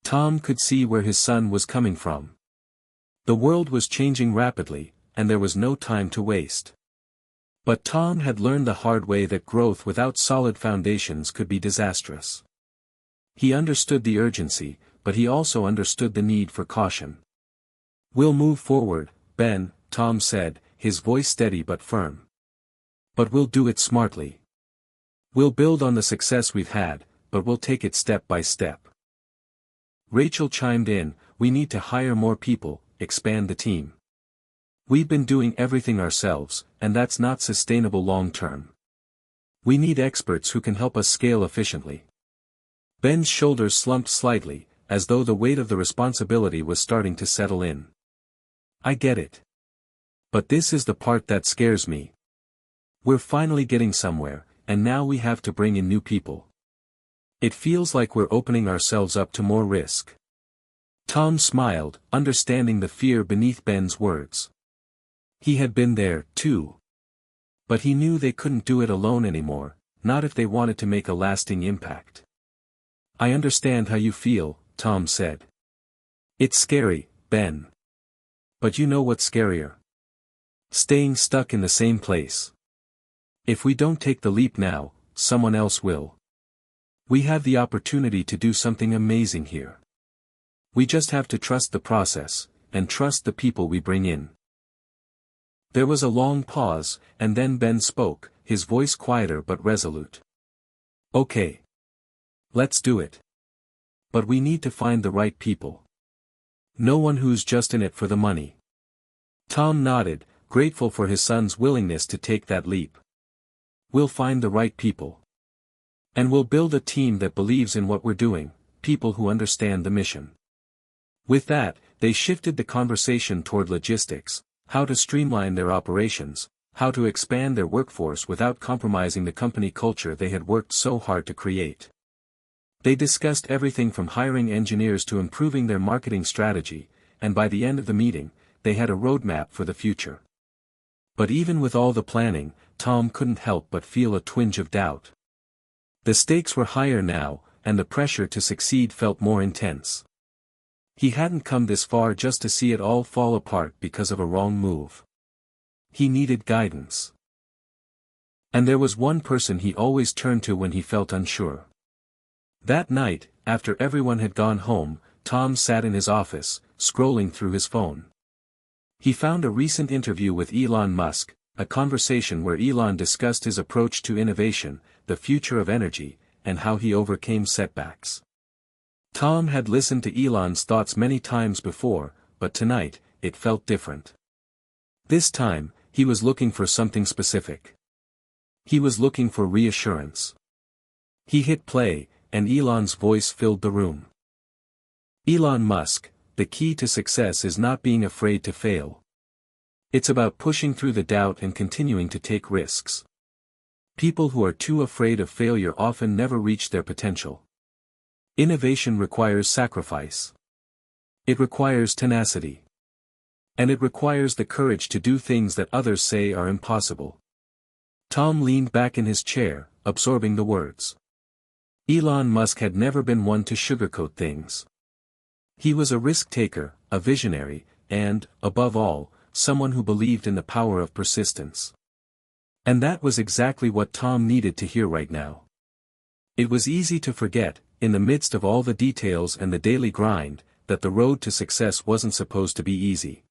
Tom could see where his son was coming from. The world was changing rapidly, and there was no time to waste. But Tom had learned the hard way that growth without solid foundations could be disastrous. He understood the urgency, but he also understood the need for caution. "We'll move forward, Ben," Tom said, his voice steady but firm. "But we'll do it smartly. We'll build on the success we've had, but we'll take it step by step." Rachel chimed in, "We need to hire more people, expand the team. We've been doing everything ourselves, and that's not sustainable long term. We need experts who can help us scale efficiently." Ben's shoulders slumped slightly, as though the weight of the responsibility was starting to settle in. "I get it. But this is the part that scares me. We're finally getting somewhere, and now we have to bring in new people. It feels like we're opening ourselves up to more risk." Tom smiled, understanding the fear beneath Ben's words. He had been there, too. But he knew they couldn't do it alone anymore, not if they wanted to make a lasting impact. "I understand how you feel," Tom said. "It's scary, Ben. But you know what's scarier? Staying stuck in the same place. If we don't take the leap now, someone else will. We have the opportunity to do something amazing here. We just have to trust the process, and trust the people we bring in." There was a long pause, and then Ben spoke, his voice quieter but resolute. "Okay. Let's do it. But we need to find the right people. No one who's just in it for the money." Tom nodded, grateful for his son's willingness to take that leap. "We'll find the right people. And we'll build a team that believes in what we're doing, people who understand the mission. With that, they shifted the conversation toward logistics, how to streamline their operations, how to expand their workforce without compromising the company culture they had worked so hard to create. They discussed everything from hiring engineers to improving their marketing strategy, and by the end of the meeting, they had a roadmap for the future. But even with all the planning, Tom couldn't help but feel a twinge of doubt. The stakes were higher now, and the pressure to succeed felt more intense. He hadn't come this far just to see it all fall apart because of a wrong move. He needed guidance. And there was one person he always turned to when he felt unsure. That night, after everyone had gone home, Tom sat in his office, scrolling through his phone. He found a recent interview with Elon Musk, a conversation where Elon discussed his approach to innovation, the future of energy, and how he overcame setbacks. Tom had listened to Elon's thoughts many times before, but tonight, it felt different. This time, he was looking for something specific. He was looking for reassurance. He hit play, and Elon's voice filled the room. Elon Musk, the key to success is not being afraid to fail. It's about pushing through the doubt and continuing to take risks. People who are too afraid of failure often never reach their potential. Innovation requires sacrifice. It requires tenacity. And it requires the courage to do things that others say are impossible. Tom leaned back in his chair, absorbing the words. Elon Musk had never been one to sugarcoat things. He was a risk-taker, a visionary, and, above all, someone who believed in the power of persistence. And that was exactly what Tom needed to hear right now. It was easy to forget, in the midst of all the details and the daily grind, that the road to success wasn't supposed to be easy.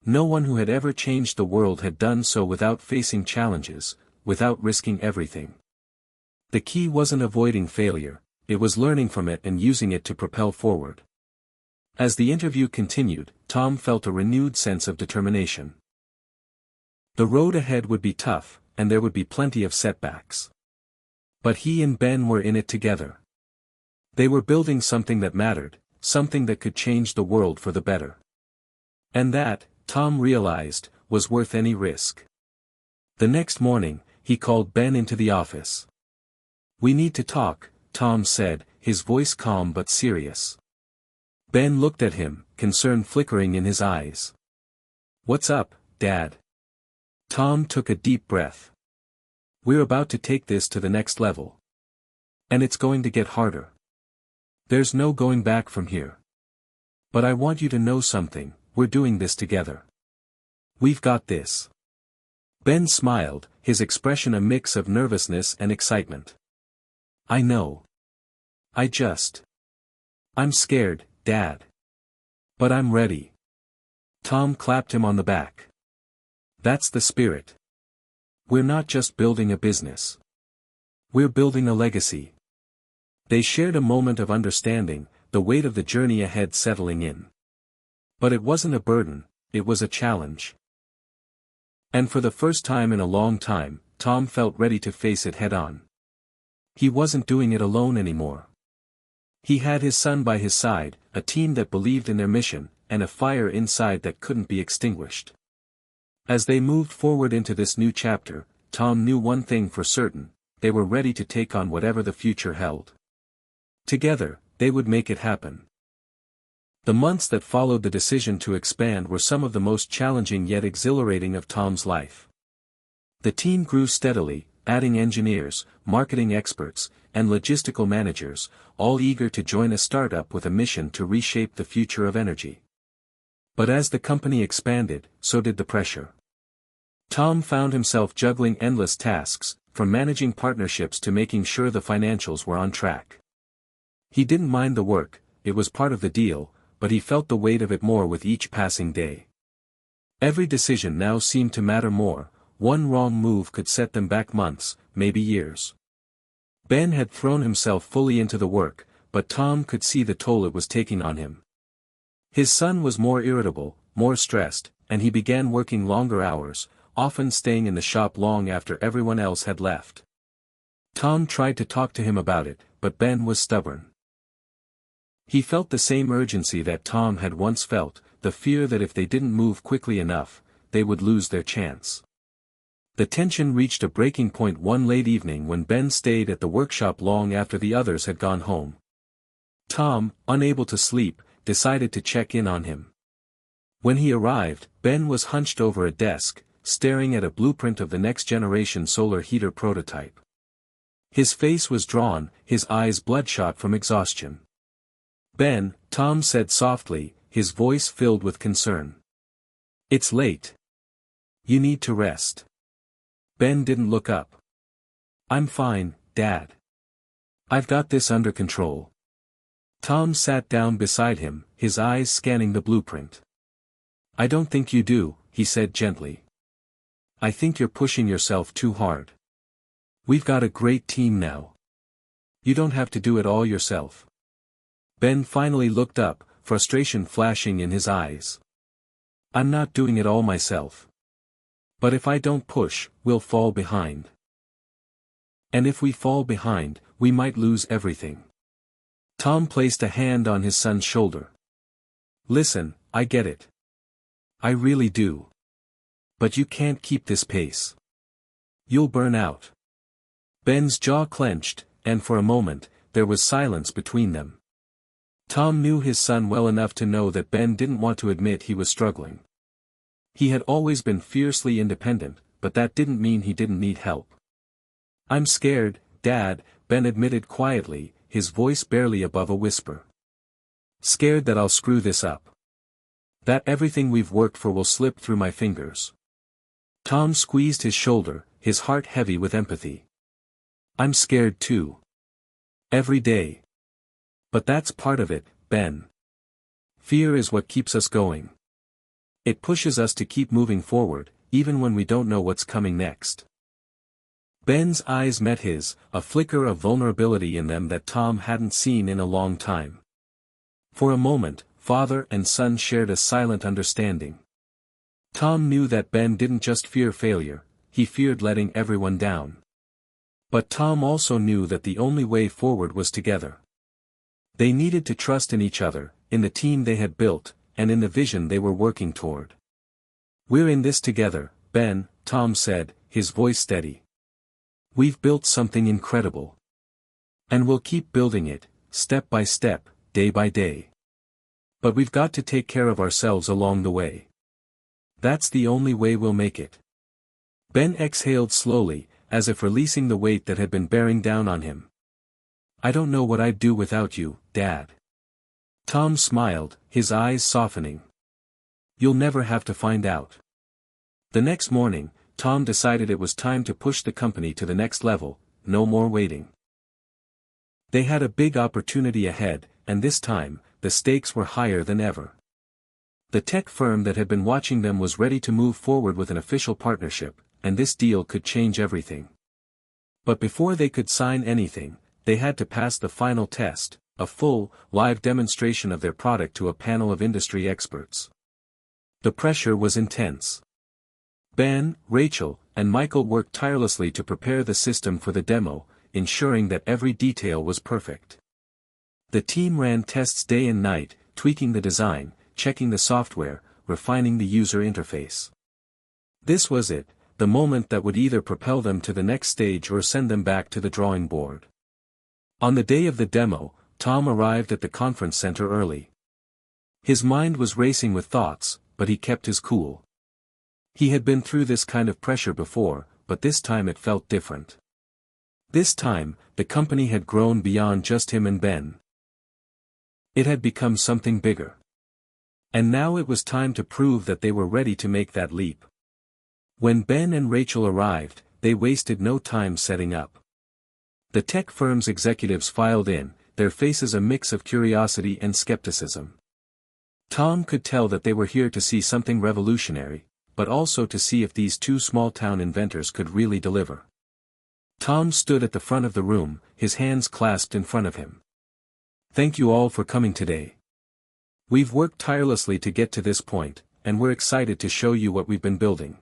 No one who had ever changed the world had done so without facing challenges, without risking everything. The key wasn't avoiding failure, it was learning from it and using it to propel forward. As the interview continued, Tom felt a renewed sense of determination. The road ahead would be tough, and there would be plenty of setbacks. But he and Ben were in it together. They were building something that mattered, something that could change the world for the better. And that, Tom realized, was worth any risk. The next morning, he called Ben into the office. "We need to talk," Tom said, his voice calm but serious. Ben looked at him, concern flickering in his eyes. "What's up, Dad?" Tom took a deep breath. "We're about to take this to the next level. And it's going to get harder. There's no going back from here. But I want you to know something, we're doing this together. We've got this." Ben smiled, his expression a mix of nervousness and excitement. "I know. I'm scared, Dad. But I'm ready." Tom clapped him on the back. "That's the spirit. We're not just building a business. We're building a legacy." They shared a moment of understanding, the weight of the journey ahead settling in. But it wasn't a burden, it was a challenge. And for the first time in a long time, Tom felt ready to face it head-on. He wasn't doing it alone anymore. He had his son by his side, a team that believed in their mission, and a fire inside that couldn't be extinguished. As they moved forward into this new chapter, Tom knew one thing for certain, they were ready to take on whatever the future held. Together, they would make it happen. The months that followed the decision to expand were some of the most challenging yet exhilarating of Tom's life. The team grew steadily, adding engineers, marketing experts, and logistical managers, all eager to join a startup with a mission to reshape the future of energy. But as the company expanded, so did the pressure. Tom found himself juggling endless tasks, from managing partnerships to making sure the financials were on track. He didn't mind the work, it was part of the deal, but he felt the weight of it more with each passing day. Every decision now seemed to matter more. One wrong move could set them back months, maybe years. Ben had thrown himself fully into the work, but Tom could see the toll it was taking on him. His son was more irritable, more stressed, and he began working longer hours, often staying in the shop long after everyone else had left. Tom tried to talk to him about it, but Ben was stubborn. He felt the same urgency that Tom had once felt, the fear that if they didn't move quickly enough, they would lose their chance. The tension reached a breaking point one late evening when Ben stayed at the workshop long after the others had gone home. Tom, unable to sleep, decided to check in on him. When he arrived, Ben was hunched over a desk, staring at a blueprint of the next-generation solar heater prototype. His face was drawn, his eyes bloodshot from exhaustion. "Ben," Tom said softly, his voice filled with concern. "It's late. You need to rest." Ben didn't look up. "I'm fine, Dad. I've got this under control." Tom sat down beside him, his eyes scanning the blueprint. "I don't think you do," he said gently. "I think you're pushing yourself too hard. We've got a great team now. You don't have to do it all yourself." Ben finally looked up, frustration flashing in his eyes. "I'm not doing it all myself. But if I don't push, we'll fall behind. And if we fall behind, we might lose everything." Tom placed a hand on his son's shoulder. "Listen, I get it. I really do. But you can't keep this pace. You'll burn out." Ben's jaw clenched, and for a moment, there was silence between them. Tom knew his son well enough to know that Ben didn't want to admit he was struggling. He had always been fiercely independent, but that didn't mean he didn't need help. "I'm scared, Dad," Ben admitted quietly, his voice barely above a whisper. "Scared that I'll screw this up. That everything we've worked for will slip through my fingers." Tom squeezed his shoulder, his heart heavy with empathy. "I'm scared too. Every day. But that's part of it, Ben. Fear is what keeps us going. It pushes us to keep moving forward, even when we don't know what's coming next." Ben's eyes met his, a flicker of vulnerability in them that Tom hadn't seen in a long time. For a moment, father and son shared a silent understanding. Tom knew that Ben didn't just fear failure, he feared letting everyone down. But Tom also knew that the only way forward was together. They needed to trust in each other, in the team they had built, and in the vision they were working toward. "We're in this together, Ben," Tom said, his voice steady. "We've built something incredible. And we'll keep building it, step by step, day by day. But we've got to take care of ourselves along the way. That's the only way we'll make it." Ben exhaled slowly, as if releasing the weight that had been bearing down on him. "I don't know what I'd do without you, Dad." Tom smiled, his eyes softening. "You'll never have to find out." The next morning, Tom decided it was time to push the company to the next level, no more waiting. They had a big opportunity ahead, and this time, the stakes were higher than ever. The tech firm that had been watching them was ready to move forward with an official partnership, and this deal could change everything. But before they could sign anything, they had to pass the final test, a full, live demonstration of their product to a panel of industry experts. The pressure was intense. Ben, Rachel, and Michael worked tirelessly to prepare the system for the demo, ensuring that every detail was perfect. The team ran tests day and night, tweaking the design, checking the software, refining the user interface. This was it, the moment that would either propel them to the next stage or send them back to the drawing board. On the day of the demo, Tom arrived at the conference center early. His mind was racing with thoughts, but he kept his cool. He had been through this kind of pressure before, but this time it felt different. This time, the company had grown beyond just him and Ben. It had become something bigger. And now it was time to prove that they were ready to make that leap. When Ben and Rachel arrived, they wasted no time setting up. The tech firm's executives filed in, their faces a mix of curiosity and skepticism. Tom could tell that they were here to see something revolutionary, but also to see if these two small-town inventors could really deliver. Tom stood at the front of the room, his hands clasped in front of him. "Thank you all for coming today. We've worked tirelessly to get to this point, and we're excited to show you what we've been building.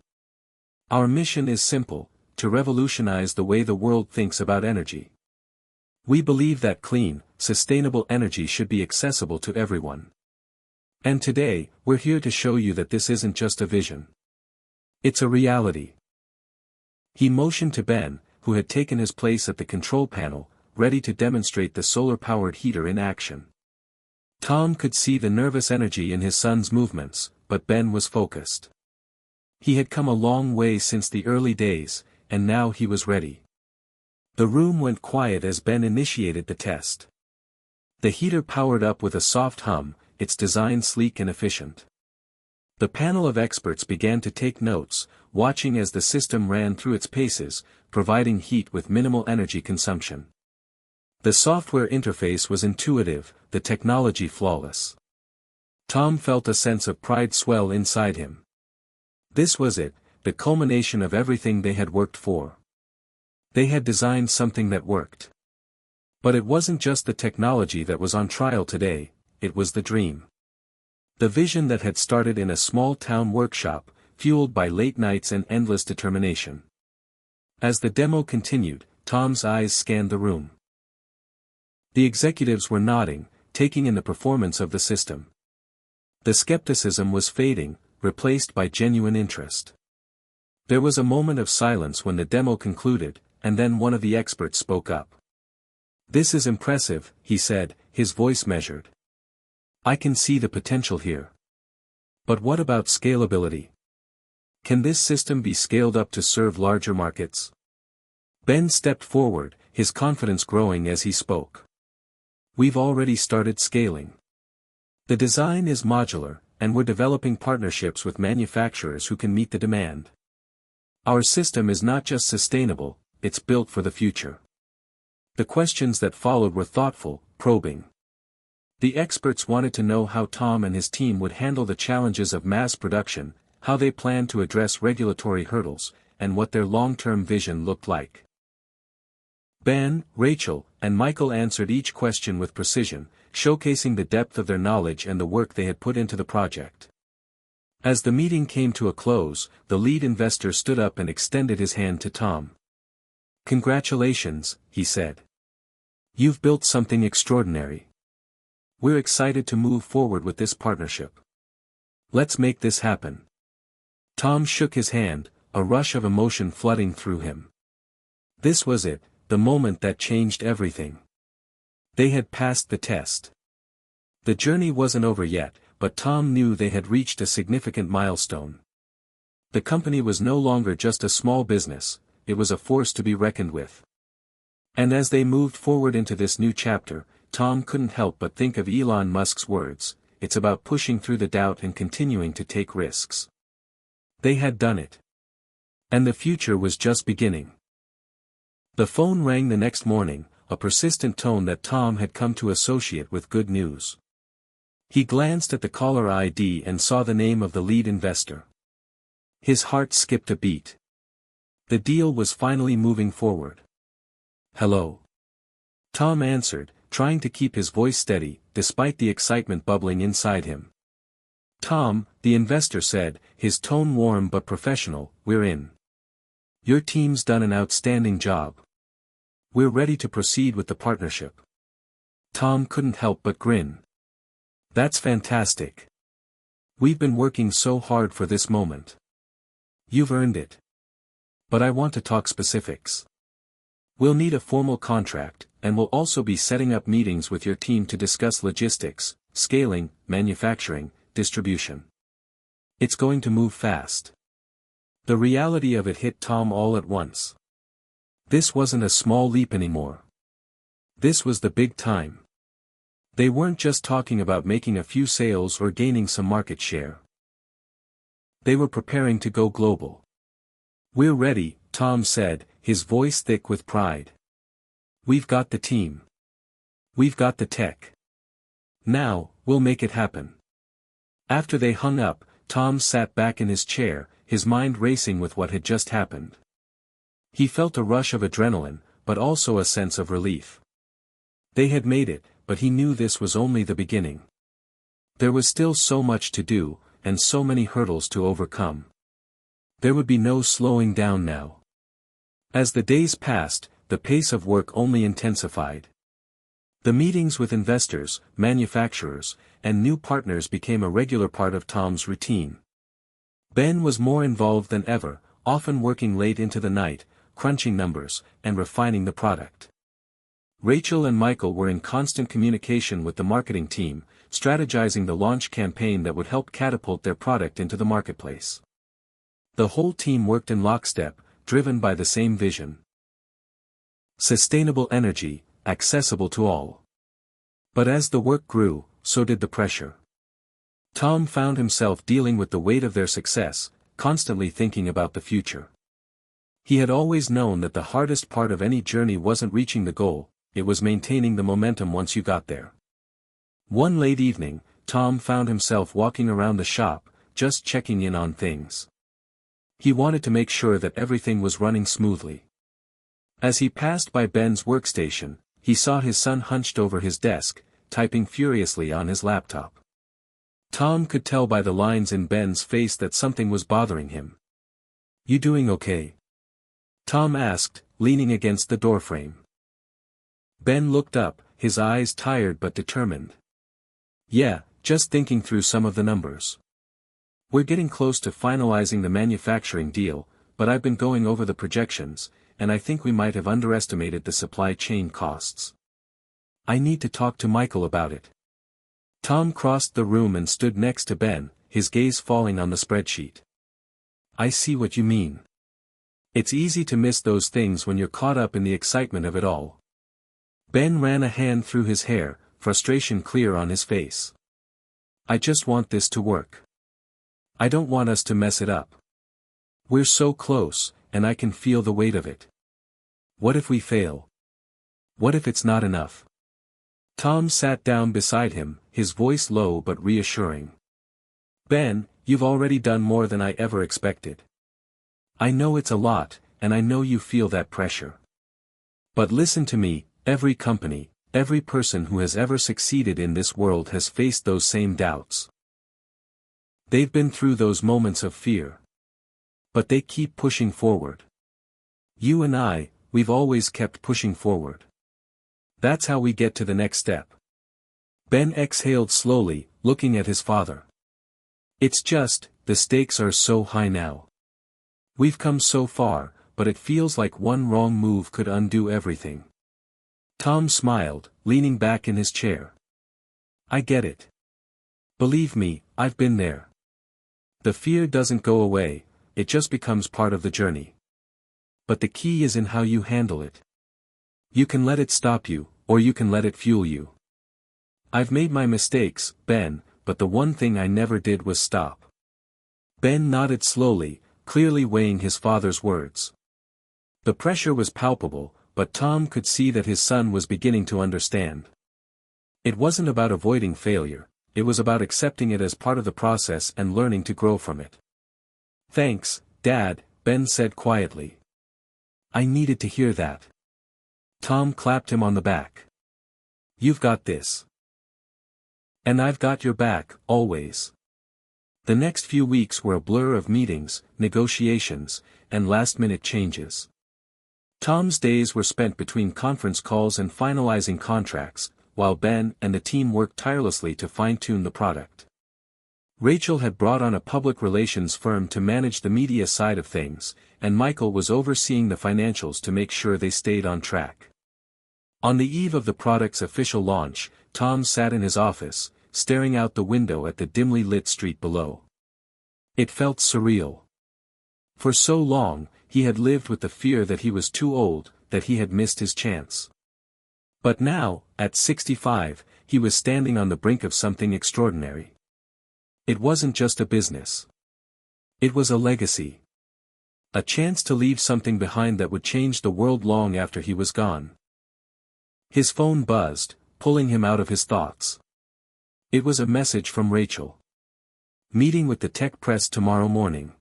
Our mission is simple, to revolutionize the way the world thinks about energy. We believe that clean, sustainable energy should be accessible to everyone. And today, we're here to show you that this isn't just a vision. It's a reality. He motioned to Ben, who had taken his place at the control panel, ready to demonstrate the solar-powered heater in action. Tom could see the nervous energy in his son's movements, but Ben was focused. He had come a long way since the early days, and now he was ready. The room went quiet as Ben initiated the test. The heater powered up with a soft hum, its design sleek and efficient. The panel of experts began to take notes, watching as the system ran through its paces, providing heat with minimal energy consumption. The software interface was intuitive, the technology flawless. Tom felt a sense of pride swell inside him. This was it, the culmination of everything they had worked for. They had designed something that worked. But it wasn't just the technology that was on trial today, it was the dream. The vision that had started in a small-town workshop, fueled by late nights and endless determination. As the demo continued, Tom's eyes scanned the room. The executives were nodding, taking in the performance of the system. The skepticism was fading, replaced by genuine interest. There was a moment of silence when the demo concluded, and then one of the experts spoke up. "This is impressive," he said, his voice measured. "I can see the potential here. But what about scalability? Can this system be scaled up to serve larger markets?" Ben stepped forward, his confidence growing as he spoke. "We've already started scaling. The design is modular, and we're developing partnerships with manufacturers who can meet the demand. Our system is not just sustainable, it's built for the future." The questions that followed were thoughtful, probing. The experts wanted to know how Tom and his team would handle the challenges of mass production, how they planned to address regulatory hurdles, and what their long-term vision looked like. Ben, Rachel, and Michael answered each question with precision, showcasing the depth of their knowledge and the work they had put into the project. As the meeting came to a close, the lead investor stood up and extended his hand to Tom. "Congratulations," he said. "You've built something extraordinary. We're excited to move forward with this partnership. Let's make this happen." Tom shook his hand, a rush of emotion flooding through him. This was it, the moment that changed everything. They had passed the test. The journey wasn't over yet, but Tom knew they had reached a significant milestone. The company was no longer just a small business, it was a force to be reckoned with. And as they moved forward into this new chapter, Tom couldn't help but think of Elon Musk's words, "It's about pushing through the doubt and continuing to take risks." They had done it. And the future was just beginning. The phone rang the next morning, a persistent tone that Tom had come to associate with good news. He glanced at the caller ID and saw the name of the lead investor. His heart skipped a beat. The deal was finally moving forward. "Hello?" Tom answered, trying to keep his voice steady, despite the excitement bubbling inside him. "Tom," the investor said, his tone warm but professional, "we're in. Your team's done an outstanding job. We're ready to proceed with the partnership." Tom couldn't help but grin. "That's fantastic. We've been working so hard for this moment. You've earned it. But I want to talk specifics. We'll need a formal contract, and we'll also be setting up meetings with your team to discuss logistics, scaling, manufacturing, distribution. It's going to move fast." The reality of it hit Tom all at once. This wasn't a small leap anymore. This was the big time. They weren't just talking about making a few sales or gaining some market share. They were preparing to go global. "We're ready," Tom said, his voice thick with pride. "We've got the team. We've got the tech. Now, we'll make it happen." After they hung up, Tom sat back in his chair, his mind racing with what had just happened. He felt a rush of adrenaline, but also a sense of relief. They had made it, but he knew this was only the beginning. There was still so much to do, and so many hurdles to overcome. There would be no slowing down now. As the days passed, the pace of work only intensified. The meetings with investors, manufacturers, and new partners became a regular part of Tom's routine. Ben was more involved than ever, often working late into the night, crunching numbers, and refining the product. Rachel and Michael were in constant communication with the marketing team, strategizing the launch campaign that would help catapult their product into the marketplace. The whole team worked in lockstep, driven by the same vision. Sustainable energy, accessible to all. But as the work grew, so did the pressure. Tom found himself dealing with the weight of their success, constantly thinking about the future. He had always known that the hardest part of any journey wasn't reaching the goal, it was maintaining the momentum once you got there. One late evening, Tom found himself walking around the shop, just checking in on things. He wanted to make sure that everything was running smoothly. As he passed by Ben's workstation, he saw his son hunched over his desk, typing furiously on his laptop. Tom could tell by the lines in Ben's face that something was bothering him. "You doing okay?" Tom asked, leaning against the doorframe. Ben looked up, his eyes tired but determined. "Yeah, just thinking through some of the numbers. We're getting close to finalizing the manufacturing deal, but I've been going over the projections, and I think we might have underestimated the supply chain costs. I need to talk to Michael about it." Tom crossed the room and stood next to Ben, his gaze falling on the spreadsheet. "I see what you mean. It's easy to miss those things when you're caught up in the excitement of it all." Ben ran a hand through his hair, frustration clear on his face. "I just want this to work. I don't want us to mess it up. We're so close, and I can feel the weight of it. What if we fail? What if it's not enough?" Tom sat down beside him, his voice low but reassuring. "Ben, you've already done more than I ever expected. I know it's a lot, and I know you feel that pressure. But listen to me, every company, every person who has ever succeeded in this world has faced those same doubts. They've been through those moments of fear. But they keep pushing forward. You and I, we've always kept pushing forward. That's how we get to the next step." Ben exhaled slowly, looking at his father. "It's just, the stakes are so high now. We've come so far, but it feels like one wrong move could undo everything." Tom smiled, leaning back in his chair. "I get it. Believe me, I've been there. The fear doesn't go away, it just becomes part of the journey. But the key is in how you handle it. You can let it stop you, or you can let it fuel you. I've made my mistakes, Ben, but the one thing I never did was stop." Ben nodded slowly, clearly weighing his father's words. The pressure was palpable, but Tom could see that his son was beginning to understand. It wasn't about avoiding failure, it was about accepting it as part of the process and learning to grow from it. "Thanks, Dad," Ben said quietly. "I needed to hear that." Tom clapped him on the back. "You've got this. And I've got your back, always." The next few weeks were a blur of meetings, negotiations, and last-minute changes. Tom's days were spent between conference calls and finalizing contracts, while Ben and the team worked tirelessly to fine-tune the product. Rachel had brought on a public relations firm to manage the media side of things, and Michael was overseeing the financials to make sure they stayed on track. On the eve of the product's official launch, Tom sat in his office, staring out the window at the dimly lit street below. It felt surreal. For so long, he had lived with the fear that he was too old, that he had missed his chance. But now, at 65, he was standing on the brink of something extraordinary. It wasn't just a business. It was a legacy. A chance to leave something behind that would change the world long after he was gone. His phone buzzed, pulling him out of his thoughts. It was a message from Rachel. "Meeting with the tech press tomorrow morning.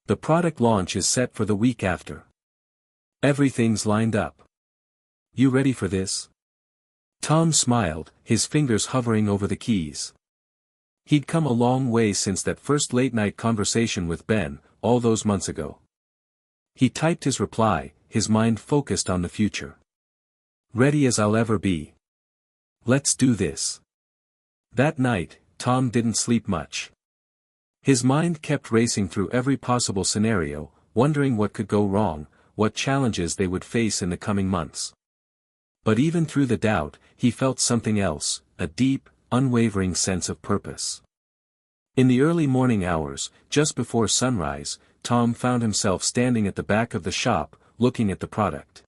The product launch is set for the week after. Everything's lined up. You ready for this?" Tom smiled, his fingers hovering over the keys. He'd come a long way since that first late-night conversation with Ben, all those months ago. He typed his reply, his mind focused on the future. Ready as I'll ever be. Let's do this. That night, Tom didn't sleep much. His mind kept racing through every possible scenario, wondering what could go wrong, what challenges they would face in the coming months. But even through the doubt, he felt something else, a deep, unwavering sense of purpose. In the early morning hours, just before sunrise, Tom found himself standing at the back of the shop, looking at the product.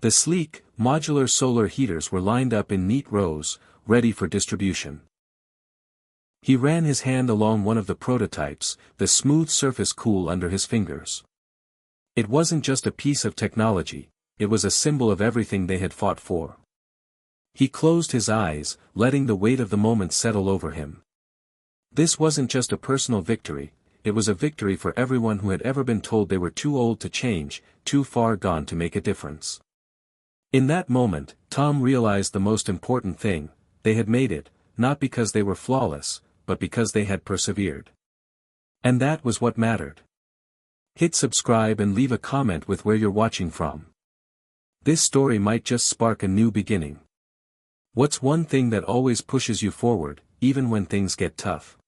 The sleek, modular solar heaters were lined up in neat rows, ready for distribution. He ran his hand along one of the prototypes, the smooth surface cool under his fingers. It wasn't just a piece of technology, it was a symbol of everything they had fought for. He closed his eyes, letting the weight of the moment settle over him. This wasn't just a personal victory, it was a victory for everyone who had ever been told they were too old to change, too far gone to make a difference. In that moment, Tom realized the most important thing: they had made it, not because they were flawless, but because they had persevered. And that was what mattered. Hit subscribe and leave a comment with where you're watching from. This story might just spark a new beginning. What's one thing that always pushes you forward, even when things get tough?